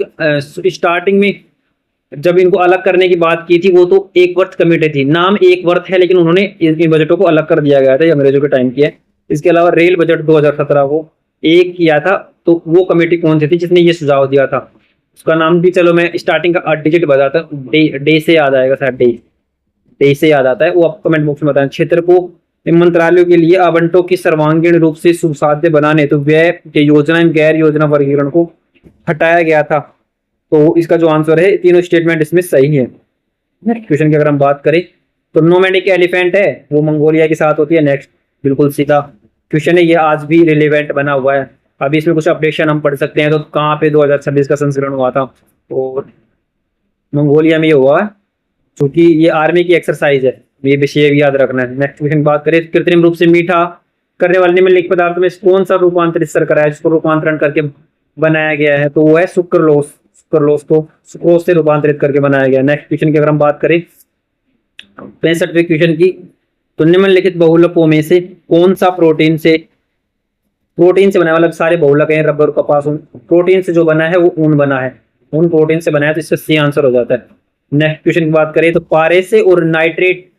स्टार्टिंग में जब इनको अलग करने की बात की थी वो तो एक वर्थ कमेटी थी, नाम एक वर्थ है, लेकिन उन्होंने इन बजटों को अलग कर दिया गया था, ये अंग्रेजों के टाइम की है। इसके अलावा रेल बजट 2017 को एक किया था, तो वो कमेटी कौन सी थी जिसने ये सुझाव दिया था, उसका नाम भी चलो मैं स्टार्टिंग का 8 डिजिट बताता हूँ, डे से याद आएगा शायद, डे से याद आता है, वो आप कमेंट बॉक्स में बताएं। क्षेत्र को मंत्रालयों के लिए आवंटों की सर्वांगीण रूप से सुसाध्य बनाने तो व्यय के योजना एवं गैर योजना वर्गीकरण को हटाया गया था। तो इसका जो आंसर है तीनों स्टेटमेंट इसमें सही है। नेक्स्ट क्वेश्चन की अगर हम बात करें तो नोमैडिक एलिफेंट है वो मंगोलिया के साथ होती है। नेक्स्ट बिल्कुल सीधा क्वेश्चन है, ये आज भी रिलेवेंट बना हुआ है। अभी इसमें कुछ अपडेशन हम पढ़ सकते हैं। तो कहाँ पे 2026 का संस्करण हुआ था, और मंगोलिया में हुआ है, क्योंकि ये आर्मी की एक्सरसाइज है, ये विषय भी याद रखना है। नेक्स्ट क्वेश्चन बात करें, कृत्रिम रूप से मीठा करने वाले निम्नलिखित पदार्थ में कौन सा रूपांतरित शर्करा है जिसको रूपांतरण करके बनाया गया है, तो वो है सुक्रोलोस। सुक्रोलोस को सुक्रोज से रूपांतरित करके बनाया गया। नेक्स्ट क्वेश्चन की अगर हम बात करें 65वें क्वेश्चन की, तो निम्नलिखित बहुलकों में से कौन सा प्रोटीन से बना है, मतलब सारे बहुलक हैं, रबर कपास, प्रोटीन से जो बना है वो ऊन बना है, ऊन प्रोटीन से बना है, तो इससे सी आंसर हो जाता है। नेक्स्ट क्वेश्चन की बात करें तो पारे से और नाइट्रेट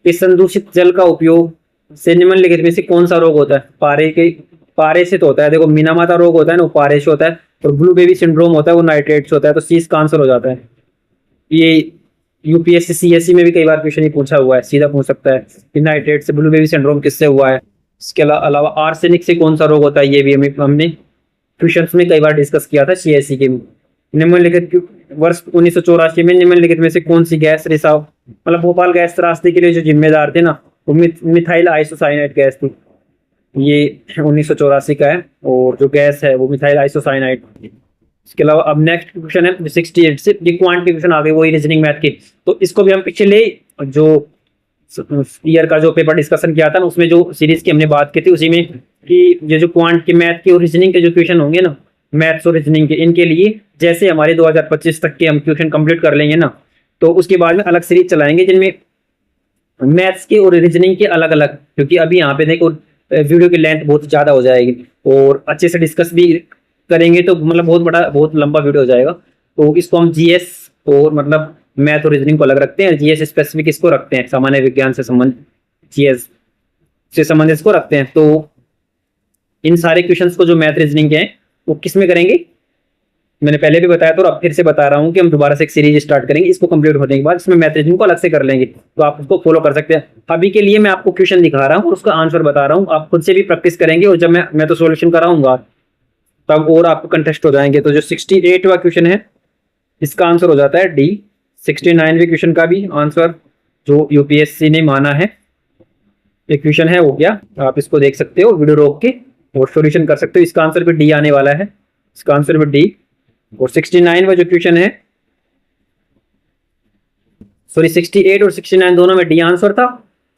के संदूषित जल का उपयोग से निम्नलिखित में से कौन सा रोग होता है। पारे से तो होता है, देखो मीनामाता रोग होता है ना वो पारे से होता है, और ब्लू बेबी सिंड्रोम होता है वो नाइट्रेट से होता है, तो सी इसका आंसर हो जाता है। ये यूपीएससी सीएससी में भी कई बार क्वेश्चन ही पूछा हुआ है, सीधा पूछ सकता है कि नाइट्रेट से ब्लू बेबी सिंड्रोम किससे हुआ है। इसके अलावा आर्सेनिक से कौन सा रोग होता है, ये भी हमने क्वेश्चंस में कई बार डिस्कस किया था सीएससी के। निम्नलिखित वर्ष 1984 में निम्नलिखित में से कौन सी गैस रिसाव मतलब भोपाल गैस त्रासदी के लिए जो जिम्मेदार थे ना, वो मिथाइल आइसोसाइनाइड गैस थी। ये 1984 का है और जो गैस है वो मिथाइल आइसोसाइनाइड। इसके अलावा अब नेक्स्ट क्वेश्चन है 68 से, ये क्वांटिटी क्वेश्चन आ गए वही रीजनिंग मैथ के। तो इसको भी हम पिछले जो ईयर का जो पेपर डिस्कशन किया था ना, उसमें जो सीरीज की हमने बात की थी उसी में कि ये जो क्वांट के मैथ के और रीजनिंग के जो क्वेश्चन होंगे ना, मैथ्स और रीजनिंग के, इनके लिए जैसे हमारे 2025 तक के हम क्वेश्चन कंप्लीट कर लेंगे ना, तो उसके बाद में अलग सीरीज चलाएंगे जिनमें मैथ्स के और रीजनिंग के अलग अलग, क्योंकि अभी यहाँ पे देखो वीडियो की लेंथ बहुत ज्यादा हो जाएगी और अच्छे से डिस्कस भी करेंगे तो मतलब बहुत लंबा वीडियो हो जाएगा। तो इसको हम जीएस और मतलब मैथ और रीजनिंग को अलग रखते हैं, जीएस स्पेसिफिक इसको रखते हैं, सामान्य विज्ञान से संबंधित जीएस से संबंधित इसको रखते हैं। तो इन सारे क्वेश्चंस को जो मैथ रीजनिंग के हैं वो किस में करेंगे, मैंने पहले भी बताया तो अब फिर से बता रहा हूँ कि हम दोबारा से एक सीरीज स्टार्ट करेंगे। इसको कंप्लीट होने के बाद इसमें मैथ रीजनिंग को अलग से कर लेंगे, तो आप उसको फॉलो कर सकते हैं। अभी के लिए मैं आपको क्वेश्चन दिखा रहा हूँ और उसका आंसर बता रहा हूँ, आप खुद से भी प्रैक्टिस करेंगे और जब मैं तो सॉल्यूशन कराऊंगा तब और आपको कंटेस्ट हो जाएंगे। तो जो 68वां क्वेश्चन है इसका आंसर हो जाता है डी। 69वें क्वेश्चन का भी आंसर जो यूपीएससी ने माना है एक क्वेश्चन है वो क्या, आप इसको देख सकते हो वीडियो रोक के और सॉल्यूशन कर सकते हो। इसका आंसर भी डी आने वाला है, इसका आंसर भी डी। और 69वां जो क्वेश्चन है, सॉरी 68 और 69 दोनों में डी आंसर था।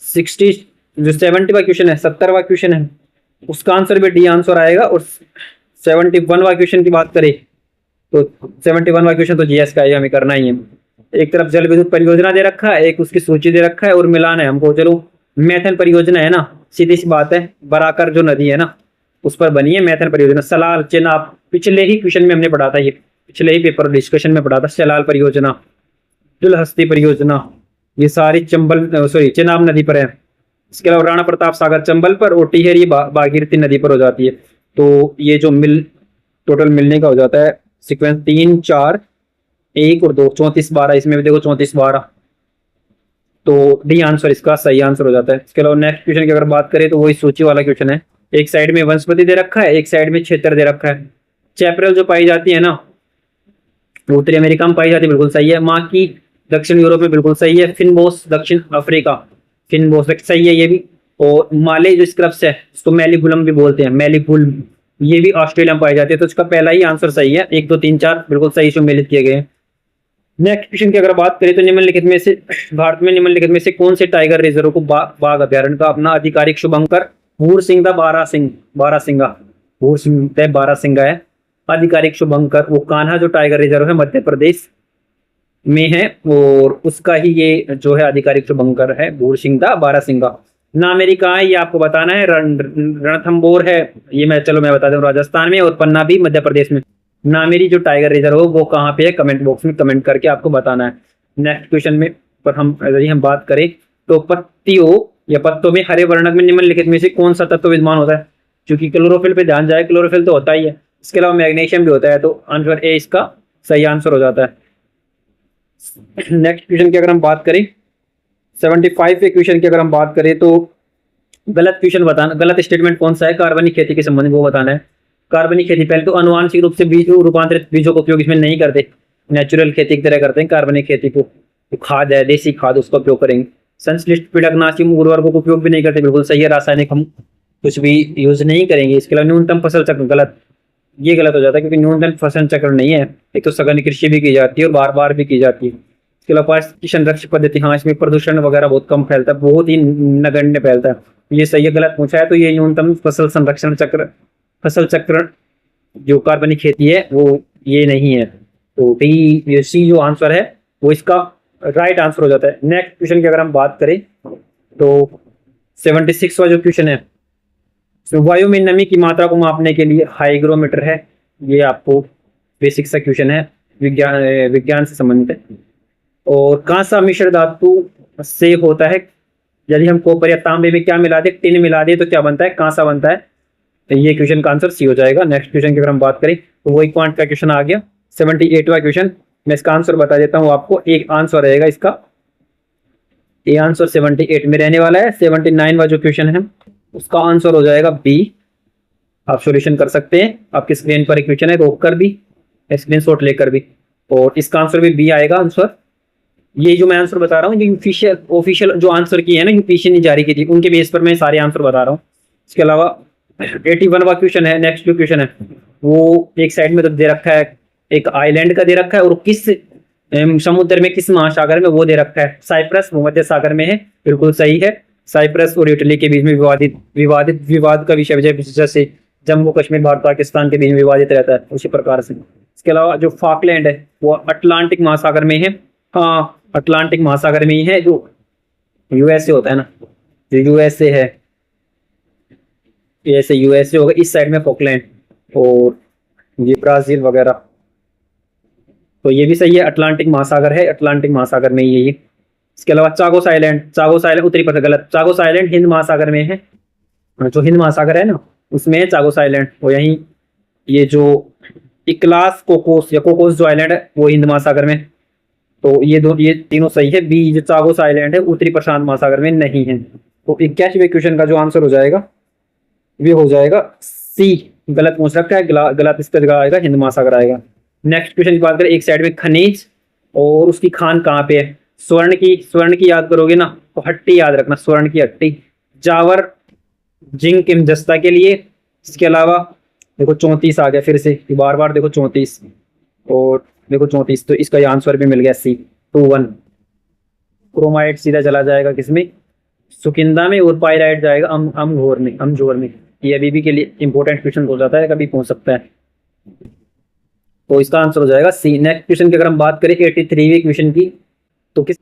70वां क्वेश्चन है, 70वां क्वेश्चन है, उसका आंसर भी डी आंसर आएगा। और 71वां क्वेश्चन की बात करें तो 71वां क्वेश्चन तो जीएस का है, हमें करना ही है। एक तरफ जल विद्युत परियोजना दे रखा है, एक उसकी सूची दे रखा है और मिलान है हमको। चलो मैथन परियोजना है ना, सीधी सी बात है, बराकर जो नदी है ना उस पर बनी है मैथन परियोजना। सलाल चेनाब पिछले ही क्वेश्चन में हमने पढ़ा था, ये पिछले ही पेपर डिस्कशन में पढ़ा था। सलाल परियोजना, दुलहस्ती परियोजना, ये सारी चेनाब नदी पर है। इसके अलावा राणा प्रताप सागर चंबल पर और टिहरी भागीरथी नदी पर हो जाती है। तो ये जो टोटल मिलने का हो जाता है सीक्वेंस 3 4 1 और 2 34 12, इसमें भी देखो 34 12, तो डी आंसर इसका सही आंसर हो जाता है। इसके अलावा नेक्स्ट क्वेश्चन की अगर बात करें तो वही सूची वाला क्वेश्चन है। एक साइड में वनस्पति दे रखा है, एक साइड में क्षेत्र दे रखा है। चैपरल जो पाई जाती है ना उत्तरी अमेरिका में पाई जाती है, बिल्कुल सही है। माँ की दक्षिण यूरोप में, बिल्कुल सही है। फिनबोस दक्षिण अफ्रीका, फिनबोस सही है ये भी। और माले जो स्क्रब्स है इसको मैलीगुलम भी बोलते हैं, मैलीगुलम, ये भी ऑस्ट्रेलिया में पाई जाती है। तो इसका पहला ही आंसर सही है, 1 2 3 4 बिल्कुल सही सम्मिलित किए गए। नेक्स्ट क्वेश्चन की अगर बात करें तो निम्नलिखित में से भारत में निम्नलिखित में से कौन से टाइगर रिजर्व को बाघ अभ्यारण्य का अपना आधिकारिक शुभंकर भूरसिंह बारासिंगा भूरसिंह बारासिंगा है आधिकारिक शुभंकर। वो कान्हा जो टाइगर रिजर्व है मध्य प्रदेश में है और उसका ही ये जो है आधिकारिक शुभंकर है भूरसिंह बारासिंगा। नामेरी कहाँ है ये आपको बताना है। रणथंबोर है, ये मैं बता दूं राजस्थान में, और पन्ना भी मध्य प्रदेश में। नामेरी जो टाइगर रिजर्व हो वो कहाँ पे है, कमेंट बॉक्स में कमेंट करके आपको बताना है। नेक्स्ट क्वेश्चन में पर हम बात करें तो पत्तियों या पत्तों में हरे वर्णक में निम्नलिखित में से कौन सा तत्व विद्यमान होता है। क्योंकि क्लोरोफिल पे ध्यान जाए, क्लोरोफिल तो होता ही है, इसके अलावा मैग्नीशियम भी होता है, तो आंसर ए इसका सही आंसर हो जाता है। नेक्स्ट क्वेश्चन की अगर हम बात करें 75वें क्वेश्चन की अगर हम बात करें तो गलत क्वेश्चन बताना, गलत स्टेटमेंट कौन सा है कार्बनिक खेती के संबंध में वो बताना है। कार्बनिक खेती, पहले तो अनुवांशिक रूप से बीज रूपांतरित बीजों का उपयोग इसमें नहीं करते, नेचुरल खेती की तरह करते हैं कार्बनिक खेती को। तो खाद है, देसी खाद, उसका उपयोग करेंगे। संश्लिष्ट पीड़कनाशी उर्वरकों का उपयोग भी नहीं करते, बिल्कुल सही है। रासायनिक हम कुछ भी यूज नहीं करेंगे। इसके अलावा न्यूनतम फसल चक्र, गलत, ये गलत हो जाता है क्योंकि न्यूनतम फसल चक्र नहीं है। एक तो सघन कृषि भी की जाती है और बार बार भी की जाती है। इसके अलावा पारिस्थितिक संरक्षण पद्धति, हाँ इसमें प्रदूषण वगैरह बहुत कम फैलता है, बहुत ही नगण्य फैलता है, ये सही है। गलत पूछा है तो ये न्यूनतम फसल संरक्षण चक्र, फसल चक्र जो कार्बनिक खेती है वो ये नहीं है। तो डी सी जो आंसर है वो इसका राइट आंसर हो जाता है। नेक्स्ट क्वेश्चन की अगर हम बात करें तो 76वां जो क्वेश्चन है, तो वायु में नमी की मात्रा को मापने के लिए हाइग्रोमीटर है। ये आपको बेसिक सा क्वेश्चन है, विज्ञान से संबंधित है। और कांसा मिश्र धातु से होता है, यदि हम कॉपर या तांबे में क्या मिला दे, टिन मिला दे तो क्या बनता है, कांसा बनता है। तो ये क्वेश्चन का आंसर सी हो जाएगा। नेक्स्ट क्वेश्चन की अगर हम बात करें तो वही क्वांट का क्वेश्चन आ गया 78वां क्वेश्चन। मैं इसका आंसर बता देता हूँ आपको, एक आंसर रहेगा इसका, ये आंसर 78 में रहने वाला है। 79वां जो क्वेश्चन है उसका आंसर हो जाएगा बी। आप सॉल्यूशन कर सकते हैं। आपकी स्क्रीन पर एक क्वेश्चन है, रोक कर भी, स्क्रीनशॉट लेकर भी, और इसका आंसर भी बी आएगा आंसर। ये जो मैं आंसर बता रहा हूँ, ये ऑफिशियल जो आंसर की है ना, यूपीएससी ने जारी की थी, उनके बेस पर मैं सारे आंसर बता रहा हूँ। इसके अलावा 81वां क्वेश्चन है, नेक्स्ट जो क्वेश्चन है वो एक साइड में तो दे रखा है, एक आइलैंड का दे रखा है, और किस समुद्र में, किस महासागर में, वो दे रखा है साइप्रस, भूमध्य सागर में है। बिल्कुल सही है। साइप्रस और इटली के बीच में विवाद का विषय, जैसे जम्मू कश्मीर भारत पाकिस्तान के बीच में विवादित रहता है, उसी प्रकार से। इसके अलावा जो फॉकलैंड है वो अटलांटिक महासागर में है। हाँ, अटलांटिक महासागर में ही है, जो यूएसए होता है ना, जो यूएसए है, जैसे यूएसए होगा इस साइड में फॉकलैंड, और ये ब्राजील वगैरह, तो ये भी सही है, अटलांटिक महासागर है, अटलांटिक महासागर में ही है ये। इसके अलावा चागोस आइलैंड उत्तरी पथ, गलत, चागोस आइलैंड हिंद महासागर में है, जो हिंद महासागर है ना उसमें है चागोस आइलैंड, और यहीं ये जो इक्लास कोकोस या कोकोस जो आइलैंड है वो हिंद महासागर में। तो ये तीनों सही है। बी जो चागोस आइलैंड है उत्तरी प्रशांत महासागर में नहीं है। तो 81वें क्वेश्चन का जो आंसर हो जाएगा ये हो जाएगा सी। गलत पूछ रखा है, गलत इसका जगह आएगा हिंद महासागर आएगा। नेक्स्ट क्वेश्चन की बात करें, एक साइड में खनिज और उसकी खान कहाँ पे है। स्वर्ण की याद करोगे ना तो हट्टी याद रखना, स्वर्ण की हट्टी। जावर जिंक जस्ता के लिए। इसके अलावा देखो 34 आ गया फिर से, बार बार देखो 34, और देखो 34, तो इसका आंसर भी मिल गया सी 21। क्रोमाइट सीधा चला जाएगा किसमें, सुकिंदा में, और पायराइट जाएगा अमझोर में। ये अभी भी के लिए इंपॉर्टेंट क्वेश्चन हो जाता है, कभी पहुंच सकता है। तो इसका आंसर हो जाएगा सी। नेक्स्ट क्वेश्चन की अगर हम बात करें 83वें क्वेश्चन की, तो किस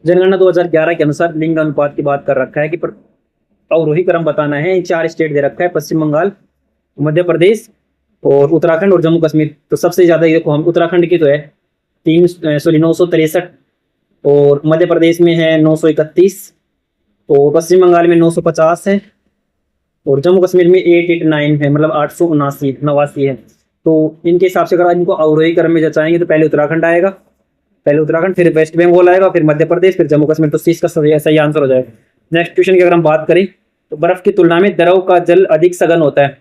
जनगणना 2011 के अनुसार लिंग अनुपात की बात कर रखा है कि अवरोही क्रम बताना है। 4 स्टेट दे रखा है, पश्चिम बंगाल, मध्य प्रदेश और उत्तराखंड और जम्मू कश्मीर। तो सबसे ज्यादा देखो हम उत्तराखंड की तो है 963, और मध्य प्रदेश में है 931, और पश्चिम बंगाल में 950 है, और जम्मू कश्मीर में 889 है, मतलब 879 है। तो इनके हिसाब से अगर इनको अवरोही क्रम में जचाएंगे तो पहले उत्तराखंड आएगा, पहले उत्तराखंड, फिर वेस्ट बंगाल आएगा, फिर मध्य प्रदेश, फिर जम्मू कश्मीर। तो इसका सही आंसर हो जाएगा। नेक्स्ट क्वेश्चन की अगर हम बात करें तो बर्फ की तुलना में द्रव का जल अधिक सघन होता है,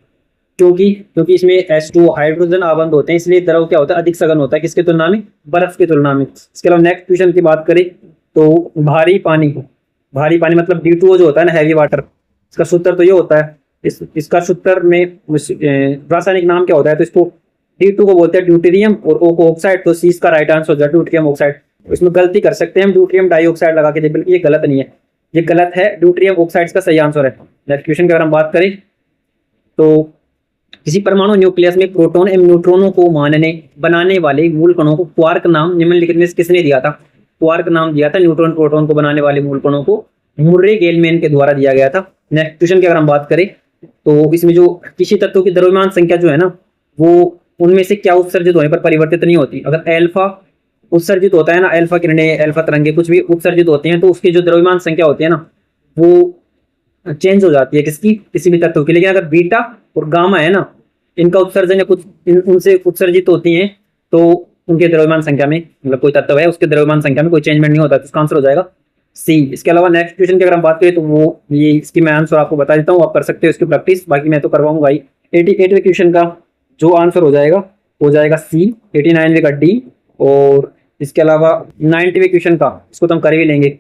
क्योंकि इसमें H2 हाइड्रोजन आबंध होते हैं, इसलिए द्रव क्या होता है, अधिक सघन होता है। किसकी तुलना में, बर्फ की तुलना में। इसके अलावा नेक्स्ट क्वेश्चन की बात करें तो भारी पानी मतलब D2O जो होता है ना, हैवी वाटर, इसका सूत्र तो ये होता है, इसका सूत्र में रासायनिक नाम क्या होता है, तो इसको D2 को बोलते हैं ड्यूटेरियम, और O को ऑक्साइड। तो सी इसका राइट आंसर हो जाए ड्यूटेरियम ऑक्साइड। इसमें गलती कर सकते हैं हम, ड्यूटेरियम डाइऑक्साइड लगा के, बल्कि ये गलत नहीं है, ये गलत है, ड्यूटेरियम ऑक्साइड का सही आंसर है। नेक्स्ट क्वेश्चन की अगर हम बात करें तो किसी परमाणु न्यूक्लियस में प्रोटॉन एवं न्यूट्रॉनों को बनाने वाले मूल कणों को क्वार्क नाम निम्नलिखित में से किसने दिया था। क्वार्क नाम दिया था न्यूट्रॉन प्रोटॉन को बनाने वाले मूल कणों को, मुर्रे गेलमैन के द्वारा दिया गया था। नेक्स्ट क्वेश्चन की अगर हम बात करें तो इसमें जो किसी तत्व की द्रव्यमान संख्या जो है ना, वो उनमें से क्या उत्सर्जित होने पर परिवर्तित नहीं होती। अगर अल्फा उत्सर्जित होता है ना, अल्फा किरणें, अल्फा तरंगे कुछ भी उत्सर्जित होते हैं, तो उसकी जो द्रव्यमान संख्या होती है ना वो चेंज हो जाती है, किसी भी तत्व की। लेकिन अगर बीटा और गामा है ना, इनका उत्सर्जन या कुछ उनसे उत्सर्जित होती हैं, तो उनके द्रव्यमान संख्या में, मतलब कोई तत्व है उसके द्रव्यमान संख्या में कोई चेंजमेंट नहीं होता। तो इसका आंसर हो जाएगा सी। इसके अलावा नेक्स्ट क्वेश्चन की अगर हम बात करें तो वो ये इसकी मैं आंसर आपको बता देता हूँ, आप कर सकते हो इसकी प्रैक्टिस, बाकी मैं तो करवाऊंगा भाई। 88वें क्वेश्चन का जो आंसर हो जाएगा सी। 89वें का डी, और इसके अलावा 90वें क्वेश्चन का इसको तो हम कर ही लेंगे।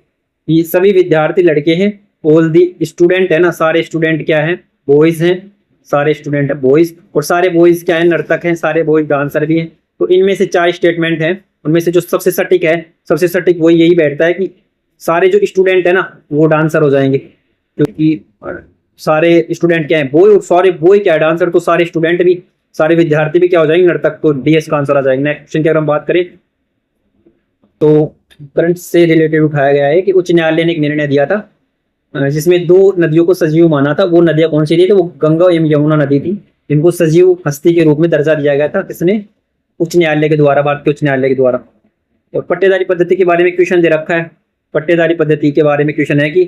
ये सभी विद्यार्थी लड़के हैं, ऑल दी स्टूडेंट है ना, सारे स्टूडेंट क्या है, बॉयज हैं, सारे स्टूडेंट है बॉयज, और सारे बॉयज क्या है, नर्तक हैं, सारे बॉयज डांसर भी हैं। तो इनमें से 4 स्टेटमेंट हैं, उनमें से जो सबसे सटीक वही यही बैठता है कि सारे जो स्टूडेंट है ना वो डांसर हो जाएंगे, क्योंकि सारे स्टूडेंट क्या है, बॉय, और सारे बॉय क्या है डांसर, तो सारे स्टूडेंट भी, सारे विद्यार्थी भी क्या हो जाएंगे, नर्तक। तो डी का आंसर आ जाएगा। नेक्स्ट क्वेश्चन की अगर हम बात करें तो करंट से रिलेटेड उठाया गया है कि उच्च न्यायालय ने एक निर्णय दिया था जिसमें 2 नदियों को सजीव माना था। वो नदियां कौन सी थी, तो वो गंगा एवं यमुना नदी थी, जिनको सजीव हस्ती के रूप में दर्जा दिया गया था। किसने, उच्च न्यायालय के द्वारा, भारत के उच्च न्यायालय के द्वारा। और पट्टेदारी पद्धति के बारे में क्वेश्चन दे रखा है, पट्टेदारी पद्धति के बारे में क्वेश्चन है कि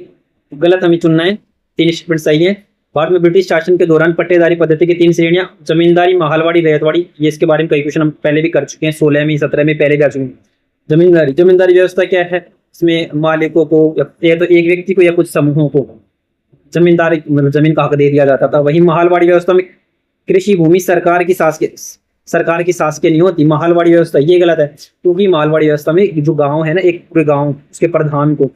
गलत हमें चुनना है, 3 स्टेटमेंट सही है। भारत में ब्रिटिश शासन के दौरान पट्टेदारी पद्धति की 3 श्रेणियां, जमींदारी, माहलवाड़ी, रैयतवाड़ी। ये इसके बारे में कई क्वेश्चन हम पहले भी कर चुके हैं, 16वीं 17वीं पहले भी आ चुके हैं। जमींदारी व्यवस्था क्या है, इसमें मालिकों को या तो एक व्यक्ति को या कुछ समूहों को जमींदारी मतलब जमीन का हक दे दिया जाता था। वही माहलवाड़ी व्यवस्था में कृषि भूमि सरकार की शासकीय नहीं होती। माहलवाड़ी व्यवस्था ये गलत है, क्योंकि माहलवाड़ी व्यवस्था में जो गांव है ना, एक पूरे गांव उसके प्रधान को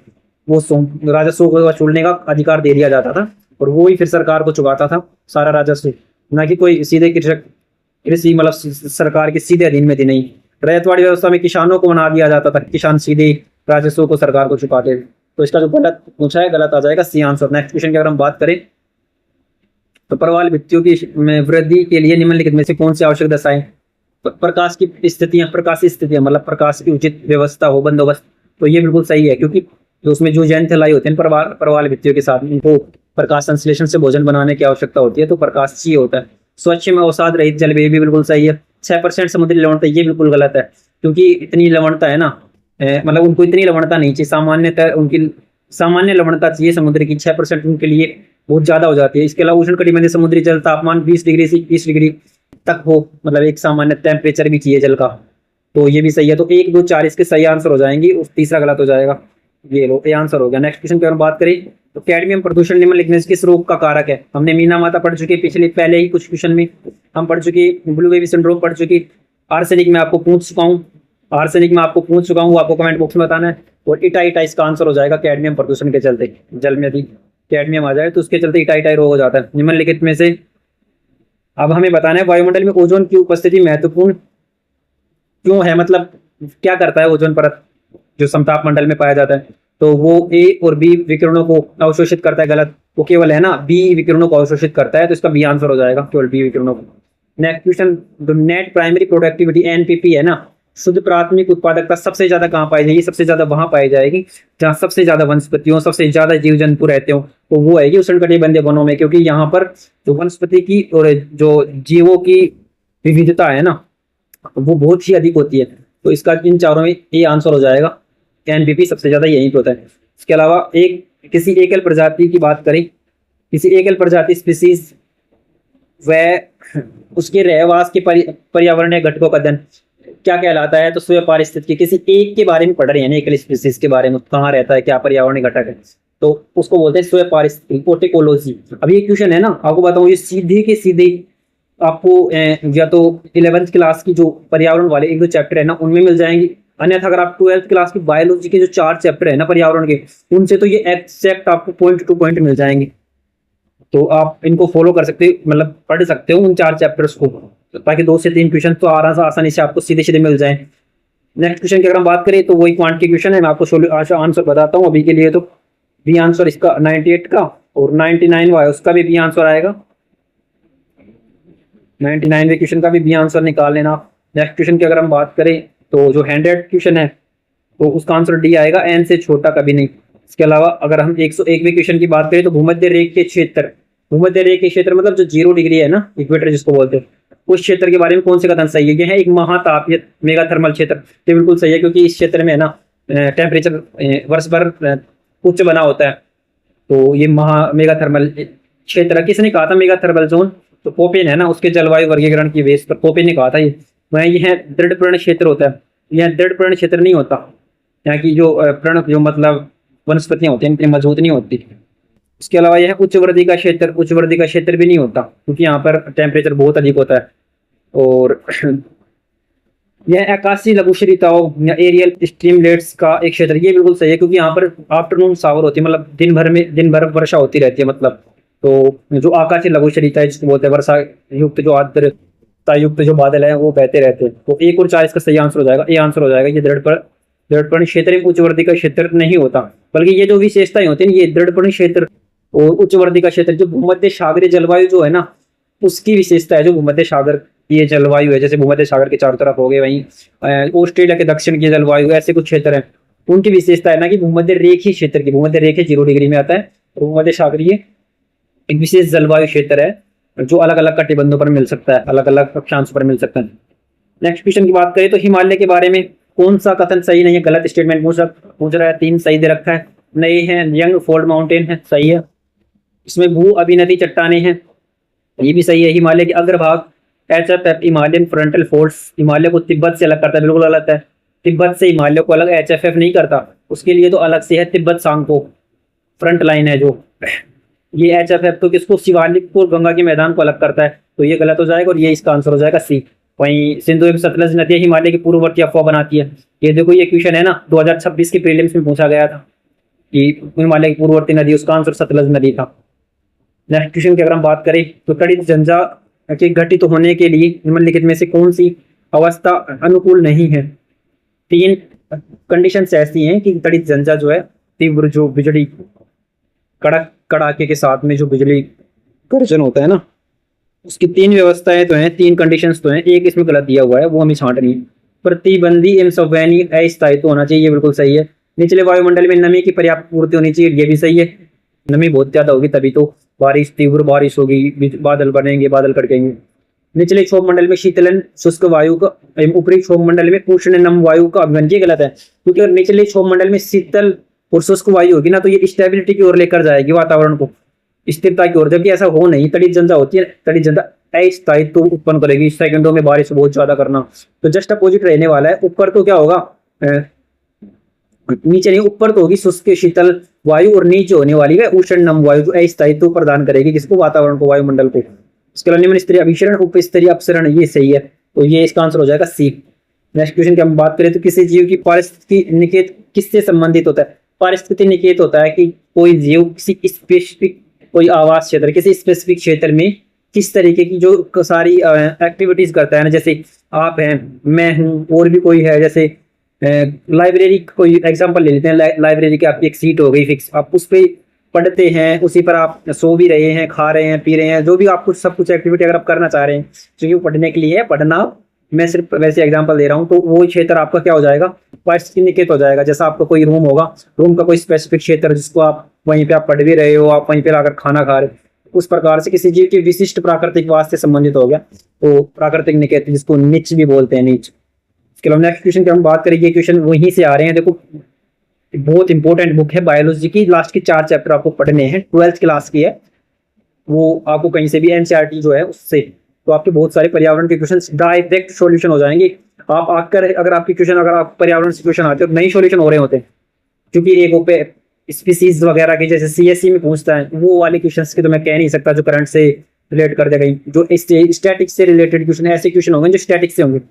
वो राजस्व को वसूलने का अधिकार दे दिया जाता था, और वो ही फिर सरकार को चुकाता था सारा राजस्व, ना कि कोई सीधे कृषि मतलब सरकार के सीधे अधीन में थी नहीं। रैयतवाड़ी व्यवस्था में किसानों को बना दिया जाता था, किसान सीधे राजस्व को सरकार को चुकाते थे। तो इसका जो गलत पूछा है गलत आ जाएगा सी आंसर। नेक्स्ट क्वेश्चन की अगर हम बात करें तो प्रवाल भित्तियों की में वृद्धि के लिए निम्नलिखित में से कौन सी आवश्यक दशाएं? प्रकाश की स्थितियां, प्रकाशी स्थितियां मतलब प्रकाश की उचित व्यवस्था हो, बंदोबस्त, तो ये बिल्कुल सही है, क्योंकि जो उसमें जो जैन थैलाई होते हैं प्रवाल भित्तियों के साथ उनको प्रकाश संश्लेषण से भोजन बनाने की आवश्यकता होती है, तो प्रकाश चाहिए होता है। स्वच्छ में अवसाद रहित जल भी बिल्कुल सही है। 6% समुद्री लवणता, ये बिल्कुल गलत है, क्योंकि इतनी लवणता है ना, मतलब उनको इतनी लवणता नहीं चाहिए, सामान्यतः उनकी सामान्य लवणता चाहिए समुद्र की। 6% उनके लिए बहुत ज्यादा हो जाती है। इसके अलावा उष्ण कटिबंधीय समुद्री जल तापमान 20 डिग्री से 30 डिग्री तक हो, मतलब एक सामान्य टेम्परेचर भी चाहिए जल का, तो ये भी सही है। तो 1, 2, 4 इसके सही आंसर हो जाएंगी, उस तीसरा गलत हो जाएगा। ये लो, ये आंसर हो गया। नेक्स्ट क्वेश्चन की अगर बात करें तो कैडमियम प्रदूषण निम्नलिखित से किस रोग का कारक है? हमने मीना माता पढ़ चुके पिछले पहले ही कुछ क्वेश्चन में, हम पढ़ चुके ब्लू बेबी सिंड्रोम पढ़ चुकी, आर्सेनिक में आपको पूछ चुका हूँ, वो आपको कमेंट बॉक्स में बताना है। और इटा इसका आंसर हो जाएगा, कैडमियम प्रदूषण के चलते जल में यदि कैडमियम आ जाए तो उसके चलते इटा रोग हो जाता है। निम्नलिखित में से अब हमें बताना है वायुमंडल में ओजोन की उपस्थिति महत्वपूर्ण क्यों है, मतलब क्या करता है ओजोन परत जो समताप मंडल में पाया जाता है? तो वो ए और बी विकिरणों को अवशोषित करता है, गलत, वो केवल है ना बी विकिरणों को अवशोषित करता है, तो इसका बी आंसर हो जाएगा, केवल बी विकिरणों को। Next question, net primary productivity NPP है ना, शुद्ध प्राथमिक उत्पादकता सबसे ज्यादा कहाँ पाई जाएगी? सबसे ज्यादा वहां पाई जाएगी जहां सबसे ज्यादा वनस्पतियों, सबसे ज्यादा जीव जंतु रहते हो, तो वो आएगी उष्णकटिबंधीय वनों में, क्योंकि यहाँ पर जो वनस्पति की और जो जीवों की विविधता है ना वो बहुत ही अधिक होती है। तो इसका इन चारों में ये आंसर हो जाएगा, एनपीपी सबसे ज्यादा यहीं पे होता है। इसके अलावा किसी एकल प्रजाति की बात करें, किसी एकल प्रजाति स्पीसीज व उसके रहवास के पर्यावरणीय घटकों का अध्ययन क्या कहलाता है? तो स्वयं पारिस्थितिकी, किसी एक के बारे में पढ़ रहे हैं ना, एकल स्पीसीज के बारे में, कहाँ रहता है, क्या पर्यावरणीय घटक है, तो उसको बोलते हैं स्वयं पारिस्थितिकी, पोर्टिकोलॉजी। अब ये क्वेश्चन है ना, आपको बताऊं, ये सीधे के सीधे आपको या तो 11th क्लास की जो पर्यावरण वाले 1-2 चैप्टर है ना उनमें मिल जाएंगी, अन्यथा अगर आप 12th क्लास की बायोलॉजी के जो 4 चैप्टर है ना पर्यावरण के, उनसे तो ये एक्सैक्ट आपको पॉइंट टू पॉइंट मिल जाएंगे। तो आप इनको फॉलो कर सकते हो, मतलब पढ़ सकते हो उन 4 चैप्टर्स को, ताकि 2 से 3 क्वेश्चन तो आसानी से आपको सीधे सीधे मिल जाए। नेक्स्ट क्वेश्चन की अगर हम बात करें तो वही क्वांटिटी क्वेश्चन है, मैं आपको आंसर बताता हूँ अभी के लिए। तो बी आंसर इसका 98 का, और 99 है उसका भी बी आंसर आएगा, 99वें क्वेश्चन का भी बी आंसर निकाल लेना आप। नेक्स्ट क्वेश्चन की अगर हम बात करें तो जो 100 क्वेश्चन है तो उसका आंसर डी आएगा, एन से छोटा कभी नहीं। इसके अलावा अगर हम 101वें क्वेश्चन की बात करें तो भूमध्य रेखीय क्षेत्र, भूमध्य रेखीय क्षेत्र मतलब जो 0 डिग्री है ना, इक्वेटर जिसको बोलते हैं, उस क्षेत्र के बारे में कौन से कथन सही है? ये है एक महातापीय मेगाथर्मल क्षेत्र, ये बिल्कुल सही है, क्योंकि इस क्षेत्र में है ना टेम्परेचर वर्ष भर उच्च बना होता है, तो ये मेगाथर्मल क्षेत्र। किसने कहा था मेगाथर्मल जोन? तो पोपेन है ना, उसके जलवायु वर्गीकरण की बेस पर पोपेन ने कहा था ये। वह यह दृढ़ क्षेत्र होता है, यह दृढ़ क्षेत्र नहीं होता, यहाँ की जो प्रण जो मतलब वनस्पतियां होती हैं इतनी मजबूत नहीं होती। इसके अलावा यह उच्च वृद्धि का क्षेत्र भी नहीं होता, क्योंकि यहाँ पर टेम्परेचर बहुत अधिक होता है। और यह आकाशीय लघुशरीताओं या एरियल स्ट्रीमलेट्स का एक क्षेत्र, ये बिल्कुल सही है, क्योंकि यहाँ पर आफ्टरनून शावर होती है, मतलब दिन भर वर्षा होती रहती है, मतलब तो जो आकाशीय लघुशरीता है जिसको बोलते हैं वर्षा युक्त जो आर्द्रता युक्त जो बादल है वो बहते रहते हैं। तो 1 और 4 इसका सही आंसर हो जाएगा, ये आंसर हो जाएगा। ये दृढ़ क्षेत्र में उच्च वर्दी का क्षेत्र नहीं होता, बल्कि ये जो विशेषताएं होती है ये दृढ़ क्षेत्र और उच्च वर्दी का क्षेत्र, जो भूमध्य सागरीय जलवायु जो है ना उसकी विशेषता है, जो भूमध्य सागर ये जलवायु है, जैसे भूमध्य सागर के चारों तरफ हो गए, वहीं ऑस्ट्रेलिया के दक्षिण की जलवायु, ऐसे कुछ क्षेत्र है उनकी विशेषता है ना कि भूमध्य रेखीय क्षेत्र की, भूमध्य रेखीय 0 डिग्री में आता है, और भूमध्य सागरीय एक विशेष जलवायु क्षेत्र है जो अलग अलग कटिबंधों पर मिल सकता है, अलग अलग अक्षांश पर मिल सकता है। नेक्स्ट क्वेश्चन की बात करें तो हिमालय के बारे में कौन सा कथन सही नहीं है? गलत स्टेटमेंट पूछ रहा है, 3 सही दे रखा है। नहीं है, यंग फोल्ड माउंटेन है, सही है। इसमें भू अभिनति चट्टाने हैं, ये भी सही है। हिमालय के अग्रभाग HFF Himalayan frontal force Himalaya को तिब्बत से अलग करता है, बिल्कुल अलग है। तिब्बत से हिमालय को अलग HFF नहीं करता, उसके लिए तो अलग से है तिब्बत सांगपो फ्रंट लाइन है जो, ये HF तो किसको, शिवालिक को, गंगा के मैदान को अलग करता है, तो ये गलत हो जाएगा और ये इसका आंसर हो जाएगा सी। वहीं सिंधु एवं सतलज नदियां हिमालय के पूर्ववर्ती अफवाह बनाती है। ये देखो ये क्वेश्चन है ना 2026 के प्रीलिम्स में पूछा गया था कि हिमालय की पूर्ववर्ती नदी, उसका आंसर सतलज नदी था। नेक्स्ट क्वेश्चन की अगर हम बात करें तो तड़ित झंझा के घटित होने के लिए निम्नलिखित में से कौन सी अवस्था अनुकूल नहीं है। तीन कंडीशंस ऐसी हैं कि तड़ित झंझा जो है, तीव्र जो बिजली कड़क कड़ाके के साथ में जो बिजली गर्जन होता है ना, उसकी तीन व्यवस्थाएं तो हैं, तीन कंडीशंस तो हैं, एक इसमें गलत दिया हुआ है, वो हमें छांटनी है। प्रतिबंधी एवं संवैनी अस्थायित्व होना चाहिए, ये बिल्कुल सही है। निचले वायुमंडल में नमी की पर्याप्त पूर्ति होनी चाहिए, ये भी सही है। नमी बहुत ज्यादा होगी तभी तो बारिश, तीव्र बारिश होगी, बादल बनेंगे, बादल कड़केंगे। निचले क्षोभ मंडल में शीतलन शुष्क वायु का एवं ऊपरी क्षोभ मंडल में उष्ण नम वायु का अभिगमन, ये गलत है, क्योंकि अगर निचले क्षोभ मंडल में शीतल और शुष्क वायु होगी ना तो ये स्टेबिलिटी की ओर लेकर जाएगी वातावरण को, स्थिरता की ओर, जबकि ऐसा हो नहीं। तड़ित झंझा होती है, तड़ित झंझा अस्थायित्व उत्पन्न करेगी, सेकंडों में बारिश बहुत ज्यादा करना, तो जस्ट अपोजिट रहने वाला है। ऊपर तो क्या होगा, नीचे नहीं, ऊपर तो होगी शुष्क शीतल वायु और नीचे होने वाली है उष्ण नम वायु, जो अस्थायित्व प्रदान करेगी किसको, वातावरण को, वायुमंडल को। इसके अलावा निम्न स्तरीय अभिसरण, उप स्तरीय अपसरण, ये सही है, तो ये इसका आंसर हो जाएगा सी। नेक्स्ट क्वेश्चन की हम बात करें तो किसी जीव की पारिस्थितिकी निकेत किससे संबंधित होता है। पारिस्थितिकी निकेत होता है कि कोई जीव किसी स्पेसिफिक, कोई आवास क्षेत्र, किसी स्पेसिफिक क्षेत्र में किस तरीके की जो सारी एक्टिविटीज करता है ना, जैसे आप हैं, मैं हूँ, और भी कोई है, जैसे लाइब्रेरी, कोई एग्जांपल ले लेते हैं, लाइब्रेरी की आपकी एक सीट हो गई फिक्स, आप उस पर पढ़ते हैं, उसी पर आप सो भी रहे हैं, खा रहे हैं, पी रहे हैं, जो भी आप कुछ सब कुछ एक्टिविटी अगर आप करना चाह रहे हैं, क्योंकि वो पढ़ने के लिए है, पढ़ना, मैं सिर्फ वैसे एग्जांपल दे रहा हूँ, तो वो क्षेत्र आपका क्या हो जाएगा, पारिस्थितिकी निकेत हो जाएगा। जैसा आपका कोई रूम होगा, रूम का कोई स्पेसिफिक क्षेत्र जिसको आप वहीं पे आप पढ़ भी रहे हो, आप वहीं पे आकर खाना खा रहे हो, उस प्रकार से किसी जीव की विशिष्ट प्राकृतिक वास से संबंधित हो गया, तो प्राकृतिक निकेत, जिसको नीच भी बोलते हैं, नीच। इसके अलावा नेक्स्ट क्वेश्चन की हम बात करेंगे, क्वेश्चन वहीं से आ रहे हैं, देखो बहुत इंपॉर्टेंट बुक है बायोलॉजी की, लास्ट के 4 चैप्टर आपको पढ़ने हैं, 12th क्लास की है, वो आपको कहीं से भी एनसीईआरटी जो है उससे, तो आपके बहुत सारे पर्यावरण के क्वेश्चन डायरेक्ट सॉल्यूशन हो जाएंगे। आप आकर अगर आपके क्वेश्चन, अगर आप पर्यावरण से क्वेश्चन आते हो, नई सॉल्यूशन हो रहे होते हैं, क्योंकि एक पे स्पीसीज वगैरह के जैसे सीएससी में पूछता है, वो वाले क्वेश्चंस के तो मैं कह नहीं सकता जो करंट से रिलेट कर देगा। जो स्टैटिक से रिलेटेड क्वेश्चन, ऐसे क्वेश्चन होंगे जो स्टैटिक से होंगे,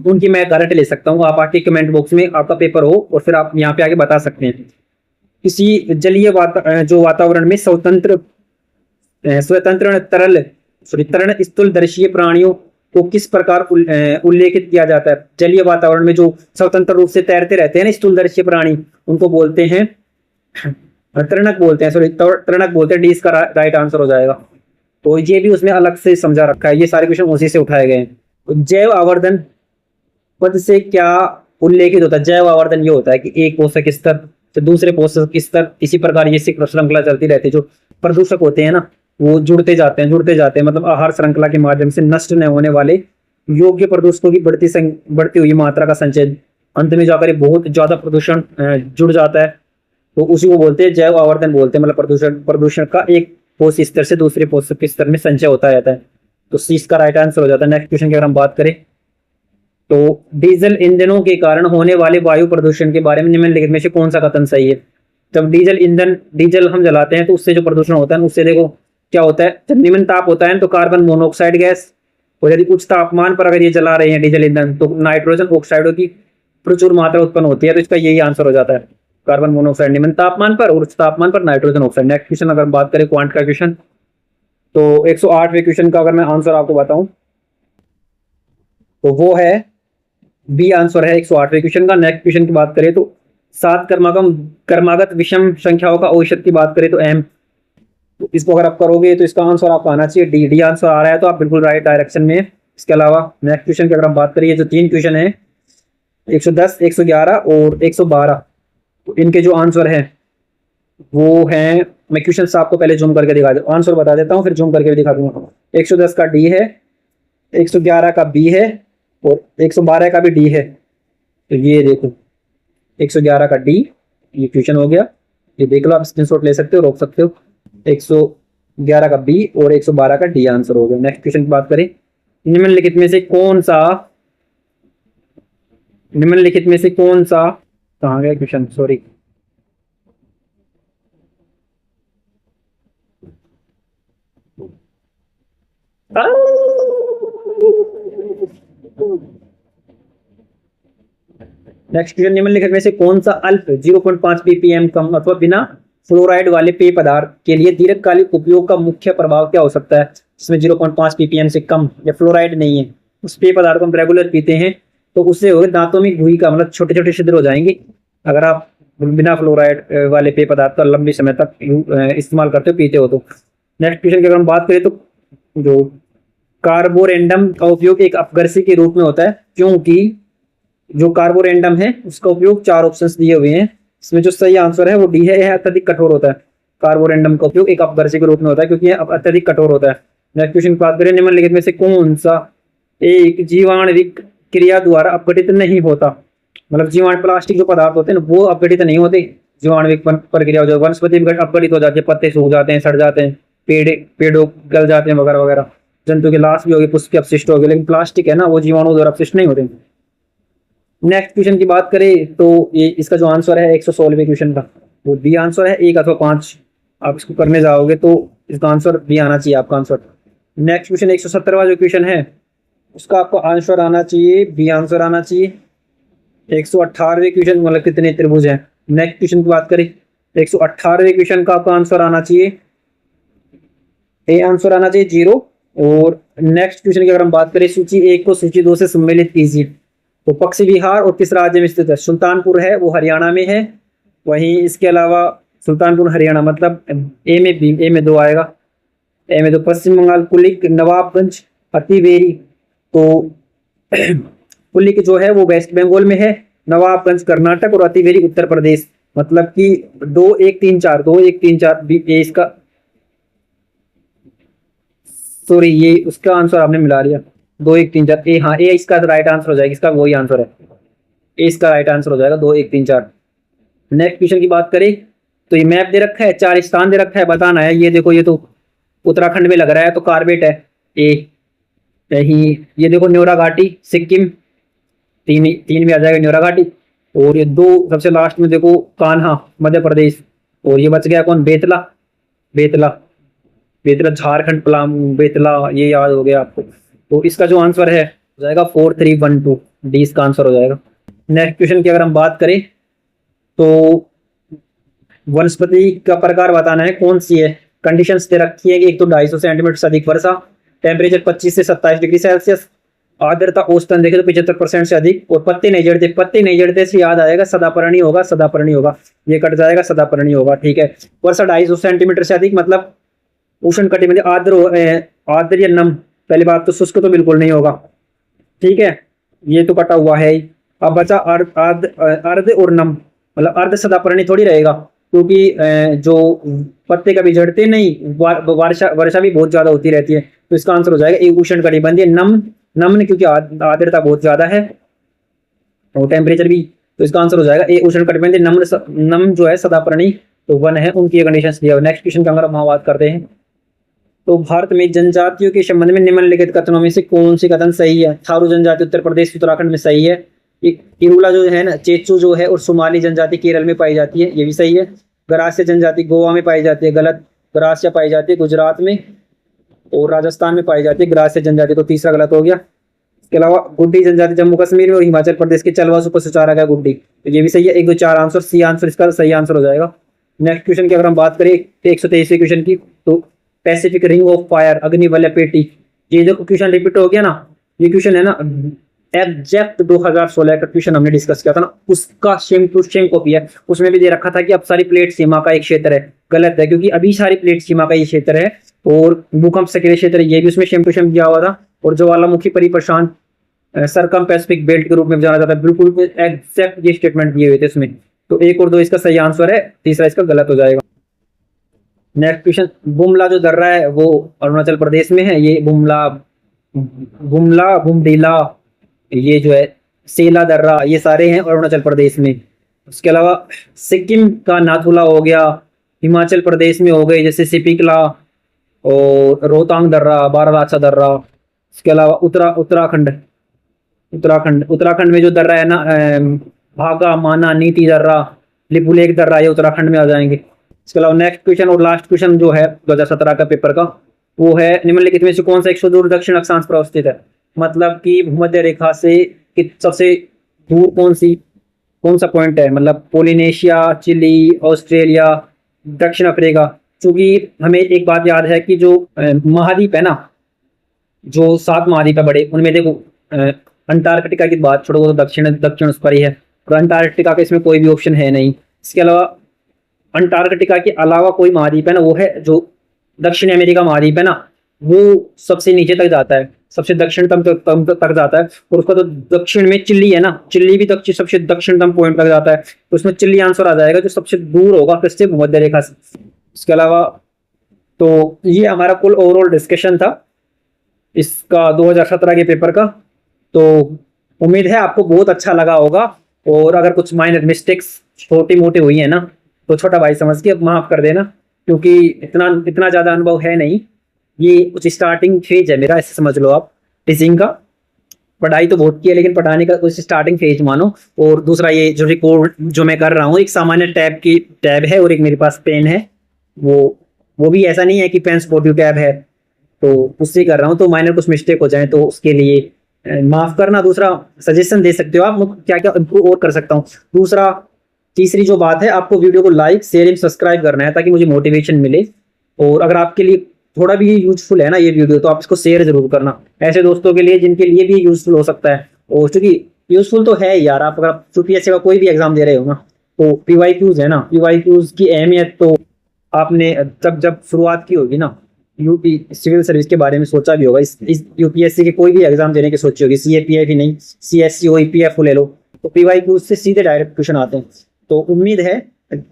उनकी मैं गारंटी ले सकता हूँ। आप आके कमेंट बॉक्स में आपका पेपर हो और फिर आप यहाँ पे आके बता सकते हैं। किसी जलीय जो वातावरण में स्वतंत्र तरल तरण स्थूलदर्शीय प्राणियों को किस प्रकार उल्लेखित किया जाता है। जलीय वातावरण में जो स्वतंत्र रूप से तैरते रहते हैं ना स्थूलदर्शीय प्राणी, उनको बोलते हैं तरणक बोलते हैं, तरणक बोलते हैं। डी इसका राइट आंसर हो जाएगा। तो ये भी उसमें अलग से समझा रखा है, ये सारे क्वेश्चन उसी से उठाए गए हैं। तो जैव आवर्धन पद से क्या उल्लेखित होता है। जैव आवर्धन ये होता है कि एक पोषक स्तर से दूसरे पोषक स्तर, इसी प्रकार ये श्रृंखला चलती रहती है। जो प्रदूषक होते हैं ना, वो जुड़ते जाते हैं, मतलब आहार श्रृंखला के माध्यम से नष्ट न होने वाले योग्य प्रदूषकों की बढ़ती हुई मात्रा का संचय, अंत में जाकर बहुत ज्यादा प्रदूषण जुड़ जाता है, तो उसी को बोलते हैं जैव आवर्धन बोलते हैं। मतलब प्रदूषण का एक पोषक स्तर से दूसरे पोषक स्तर में संचय होता रहता है। तो सी इसका राइट आंसर हो जाता है। नेक्स्ट क्वेश्चन की अगर हम बात करें तो डीजल ईंधनों के कारण होने वाले वायु प्रदूषण के बारे में निम्नलिखित में से कौन सा कथन सही है। जब डीजल हम जलाते हैं तो उससे जो प्रदूषण होता है, उससे देखो क्या होता है, जब निम्न ताप होता है तो कार्बन मोनोऑक्साइड गैस, और यदि उच्च तापमान पर अगर ये जला रहे हैं डीजल ईंधन तो नाइट्रोजन ऑक्साइडों की प्रचुर मात्रा उत्पन्न होती है। तो इसका यही आंसर हो जाता है, कार्बन मोनोऑक्साइड निम्न तापमान पर और उच्च तापमान पर नाइट्रोजन ऑक्साइड। नेक्स्ट क्वेश्चन अगर बात करें क्वांट का क्वेश्चन, तो 108वें क्वेश्चन का अगर मैं आंसर आपको बताऊं तो वो है बी आंसर है 108वें क्वेश्चन का। नेक्स्ट क्वेश्चन की बात करें तो 7 क्रमागत विषम संख्याओं का औसत की बात करें तो m, तो इसको अगर आप करोगे तो इसका आंसर आपको आना चाहिए डी आंसर आ रहा है, तो आप बिल्कुल राइट डायरेक्शन में। इसके अलावा नेक्स्ट क्वेश्चन की अगर हम बात करिए, जो 3 क्वेश्चन है 110, 111 और 112, तो इनके जो आंसर है वो हैं, मैं क्वेश्चन आपको पहले जूम करके दिखा दूँ, आंसर बता देता हूँ फिर जूम करके भी दिखा दूंगा। 110 का डी है, 111 का बी है और 112 का भी डी है। तो ये देखो 111 का डी, ये क्वेश्चन हो गया, ये देख लो, आप स्क्रीनशॉट ले सकते हो, रोक सकते हो। 111 का बी और 112 का डी आंसर हो गया। नेक्स्ट क्वेश्चन की बात करें, निम्नलिखित में से कौन सा कहाँ गया क्वेश्चन, सॉरी, नेक्स्ट क्वेश्चन, निम्नलिखित में से कौन सा अल्प 0.5 ppm कम अथवा बिना फ्लोराइड वाले पेय पदार्थ के लिए दीर्घकालिक उपयोग का मुख्य प्रभाव क्या हो सकता है? जिसमें 0.5 ppm से कम या फ्लोराइड नहीं है, उस पेय पदार्थ को हम रेगुलर पीते हैं तो उससे हो दांतों में घुई का मतलब छोटे छोटे छिद्र हो जाएंगे। अगर आप बिना फ्लोराइड वाले पेय पदार्थ का लंबे समय तक इस्तेमाल करते हो, पीते हो तो। नेक्स्ट क्वेश्चन की अगर हम बात करें तो जो कार्बोरेंडम का उपयोग एक अपघर्षी के रूप में होता है, क्योंकि जो कार्बोरेंडम है उसका उपयोग 4 ऑप्शंस दिए हुए हैं, इसमें जो सही आंसर है वो डी है, यह अत्यधिक कठोर होता है। कार्बोरेंडम का उपयोग एक अपघर्षी के रूप में होता है क्योंकि यह अत्यधिक कठोर होता है। नेक्स्ट क्वेश्चन की बात करें, निम्नलिखित में से कौन सा एक जीवाणविक क्रिया द्वारा अपघटित नहीं होता? मतलब जीवाणु प्लास्टिक जो पदार्थ होते हैं ना वो अपघटित नहीं होते। जीवाणविक प्रक्रिया जो वनस्पति में अपघटित हो जाती है, पत्ते सूख जाते हैं, सड़ जाते हैं, पेड़ों गल जाते हैं वगैरह वगैरह, जंतु की लाश भी होगी, पुष्प के अपशिष्ट हो गए, लेकिन प्लास्टिक है ना वो जीवाणु द्वारा अपशिष्ट नहीं होते। नेक्स्ट क्वेश्चन की बात करें तो ये इसका जो आंसर है 116वें क्वेश्चन का वो बी आंसर है, 1 अथवा 5 आप इसको करने जाओगे तो इसका आंसर बी आना चाहिए आपका आंसर। नेक्स्ट क्वेश्चन 170वां जो क्वेश्चन है उसका आपको आंसर आना चाहिए बी आंसर आना चाहिए। 118वें क्वेश्चन मतलब कितने त्रिभुज हैं। नेक्स्ट क्वेश्चन की बात करें 118वें क्वेश्चन का आपका आंसर आना चाहिए ए आंसर आना चाहिए 0। और नेक्स्ट क्वेश्चन की अगर हम बात करें सूची 1 को सूची 2 से सम्मिलित कीजिए, तो पक्षी विहार और किस राज्य में स्थित है? सुल्तानपुर है वो हरियाणा में है। वहीं इसके अलावा सुल्तानपुर हरियाणा मतलब ए में 2 आएगा, ए में 2। पश्चिम बंगाल कुलिक, नवाबगंज, अतिवेरी, तो कुलिक जो है वो वेस्ट बंगाल में है, नवाबगंज कर्नाटक और अतिवेरी उत्तर प्रदेश। मतलब कि 2 1 3 4 2 1 3 4 इसका सॉरी ये उसका आंसर आपने मिला लिया 2 1 3 4 ए। हाँ ए इसका राइट आंसर हो जाएगा, इसका वही आंसर है, ए इसका राइट आंसर हो जाएगा 2 1 3 4। नेक्स्ट क्वेश्चन की बात करें तो ये मैप दे रखा है, 4 स्थान दे रखा है, बताना है। ये देखो ये तो उत्तराखंड में लग रहा है तो कार्बेट है ए यही। ये देखो न्योरा घाटी सिक्किम, 3 में आ जाएगा न्योरा घाटी। और ये 2 सबसे लास्ट में देखो कान्हा मध्य प्रदेश। और ये बच गया कौन? बेतला, बेतला बेतला झारखंड, पलामू, बेतला, ये याद हो गया आपको। तो इसका जो आंसर है हो जाएगा 4 3 1 2 डी इसका आंसर हो जाएगा। नेक्स्ट क्वेश्चन की अगर हम बात करें तो वनस्पति का प्रकार बताना है कौन सी है। कंडीशंस दे रखी है कि एक तो 250 सेंटीमीटर से अधिक वर्षा, टेम्परेचर 25 से 27 डिग्री सेल्सियस, आर्द्रता औसतन देखे तो 75% से अधिक, और पत्ते नहीं जड़ते। पत्ते नहीं जड़ते से याद आएगा सदापर्णी होगा, सदापर्णी होगा, ये कट जाएगा, सदापर्णी होगा। ठीक है, वर्षा 250 सेंटीमीटर से अधिक मतलब उष्ण कटिबंधीय, आर्द्र या नम। पहली बात तो शुष्क तो बिल्कुल नहीं होगा, ठीक है, ये तो कटा हुआ है। अब बचा अर्ध और नम, मतलब अर्ध सदापर्णी थोड़ी रहेगा क्योंकि जो पत्ते कभी झड़ते नहीं, वर्षा भी बहुत ज्यादा होती रहती है। तो इसका आंसर हो जाएगा एक उष्ण कटिबंधीय नम्न, क्योंकि आर्द्रता बहुत ज्यादा है और टेम्परेचर भी, तो इसका आंसर हो जाएगा ए उष्ण कटिबंधीय नम जो है सदापर्णी, तो 1 है उनकी कंडीशंस दिया। नेक्स्ट क्वेश्चन का अगर हम बात करते हैं तो भारत में जनजातियों के संबंध में निम्नलिखित कथनों में से कौन सी कथन सही है? थारू जनजाति उत्तर प्रदेश उत्तराखंड में सही है। इरुला जो है ना, चेचू जो है और सोमाली जनजाति केरल में पाई जाती है, ये भी सही है। गरासिया जनजाति गोवा में पाई जाती है, गलत। गरासिया पाई जाती है गुजरात में और राजस्थान में पाई जाती है गरासिया जनजाति, तो तीसरा गलत हो गया। इसके अलावा गुड्डी जनजाति जम्मू कश्मीर में और हिमाचल प्रदेश के चलवा सुपर सुचारा का गुड्डी, तो ये भी सही है। 1 2 4 आंसर, सी आंसर इसका सही आंसर हो जाएगा। नेक्स्ट क्वेश्चन की अगर हम बात करें 123वें क्वेश्चन की, तो पैसिफिक रिंग ऑफ फायर, अग्निवलय पेटी, ये जो क्वेश्चन रिपीट हो गया ना, ये क्वेश्चन है ना एग्जैक्ट 2016 का क्वेश्चन हमने डिस्कस किया था ना, उसका सेम टू सेम कॉपी है। उसमें भी दे रखा था कि अब सारी प्लेट सीमा का एक क्षेत्र है, गलत है क्योंकि अभी सारी प्लेट सीमा का ये क्षेत्र है और भूकंप सक्रिय क्षेत्र ये भी उसमें सेम टू सेम दिया हुआ था। और ज्वालामुखी परिप्रशांत सरकम पैसिफिक बेल्ट के रूप में जाना जाता है, बिल्कुल एग्जैक्ट ये स्टेटमेंट दिए हुए थे इसमें। तो 1 और 2 इसका सही आंसर है, तीसरा इसका गलत हो जाएगा। नेक्स्ट क्वेश्चन, बुमला जो दर्रा है वो अरुणाचल प्रदेश में है, ये बुमला बुमडीला, ये जो है सेला दर्रा, ये सारे हैं अरुणाचल प्रदेश में। उसके अलावा सिक्किम का नाथुला हो गया, हिमाचल प्रदेश में हो गए जैसे सिपिकला और रोहतांग दर्रा, बारालाचा दर्रा। इसके अलावा उत्तराखंड में जो दर्रा है ना, भागा माना नीति दर्रा, लिपुलेख दर्रा, ये उत्तराखंड में आ जाएंगे। इसके अलावा नेक्स्ट क्वेश्चन और लास्ट क्वेश्चन जो है 2017 का पेपर का, वो है निम्नलिखित में से कौन सा 100 दूर दक्षिण अक्षांश पर अवस्थित है? मतलब कि भूमध्य रेखा से सबसे दूर कौन सी कौन सा पॉइंट है, मतलब पोलिनेशिया, चिली, ऑस्ट्रेलिया, दक्षिण अफ्रीका। क्योंकि हमें एक बात याद है कि जो महाद्वीप है ना, जो 7 महाद्वीप है बड़े, उनमें देखो अंटार्कटिका की बात छोड़ो, वो तो दक्षिण दक्षिण उस पर ही है, और अंटार्कटिका का इसमें कोई भी ऑप्शन है नहीं। इसके अलावा अंटार्कटिका के अलावा कोई महाद्वीप है ना, वो है जो दक्षिण अमेरिका महाद्वीप है ना, वो सबसे नीचे तक जाता है, सबसे दक्षिणतम तक जाता है। और उसका तो दक्षिण में चिल्ली है ना, चिल्ली भी दक्षिण सबसे दक्षिणतम पॉइंट तक जाता है, तो उसमें चिल्ली आंसर आ जाएगा, जो सबसे दूर होगा पृथ्वी भूमध्य रेखा से। इसके अलावा तो ये हमारा कुल ओवरऑल डिस्कशन था इसका 2017 के पेपर का। तो उम्मीद है आपको बहुत अच्छा लगा होगा, और अगर कुछ माइनर मिस्टेक्स छोटी मोटी हुई है ना, तो छोटा भाई समझ के माफ कर देना, क्योंकि इतना ज़्यादा अनुभव है नहीं, ये कुछ स्टार्टिंग फेज है मेरा, ऐसे समझ लो आप। टीचिंग का पढ़ाई तो बहुत की है, लेकिन पढ़ाने का कुछ स्टार्टिंग फेज मानो। और दूसरा ये जो रिकॉर्ड जो मैं कर रहा हूँ, एक सामान्य टैब है, और एक मेरे पास पेन है, वो भी ऐसा नहीं है कि पेन सपोर्टिव टैब है, तो उससे कर रहा हूँ। तो माइनर कुछ मिस्टेक हो जाए तो उसके लिए माफ करना। दूसरा सजेशन दे सकते हो आप, क्या क्या इम्प्रूव और कर सकता हूँ। दूसरा तीसरी जो बात है, आपको वीडियो को लाइक शेयर एंड सब्सक्राइब करना है, ताकि मुझे मोटिवेशन मिले। और अगर आपके लिए थोड़ा भी यूजफुल है ना ये वीडियो, तो आप इसको शेयर जरूर करना ऐसे दोस्तों के लिए जिनके लिए भी यूजफुल हो सकता है। और क्योंकि यूजफुल तो है यार, आप अगर यूपीएससी का कोई भी एग्जाम दे रहे हो ना, तो पीवाईक्यूज है ना, पीवाईक्यूज की अहमियत तो आपने जब शुरुआत की होगी ना, यूपी सिविल सर्विस के बारे में सोचा भी होगा, इस यूपीएससी के कोई भी एग्जाम देने की सोची होगी, सीएपीएफ ही नहीं, सीएससी हो, ईपीएफ ले लो, तो पीवाईक्यूज से सीधे डायरेक्ट क्वेश्चन आते हैं। तो उम्मीद है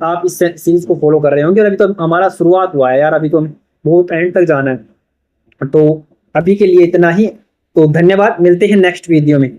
आप इस सीरीज को फॉलो कर रहे होंगे। और अभी तो हमारा शुरुआत हुआ है यार, अभी तो बहुत एंड तक जाना है। तो अभी के लिए इतना ही, तो धन्यवाद, मिलते हैं नेक्स्ट वीडियो में।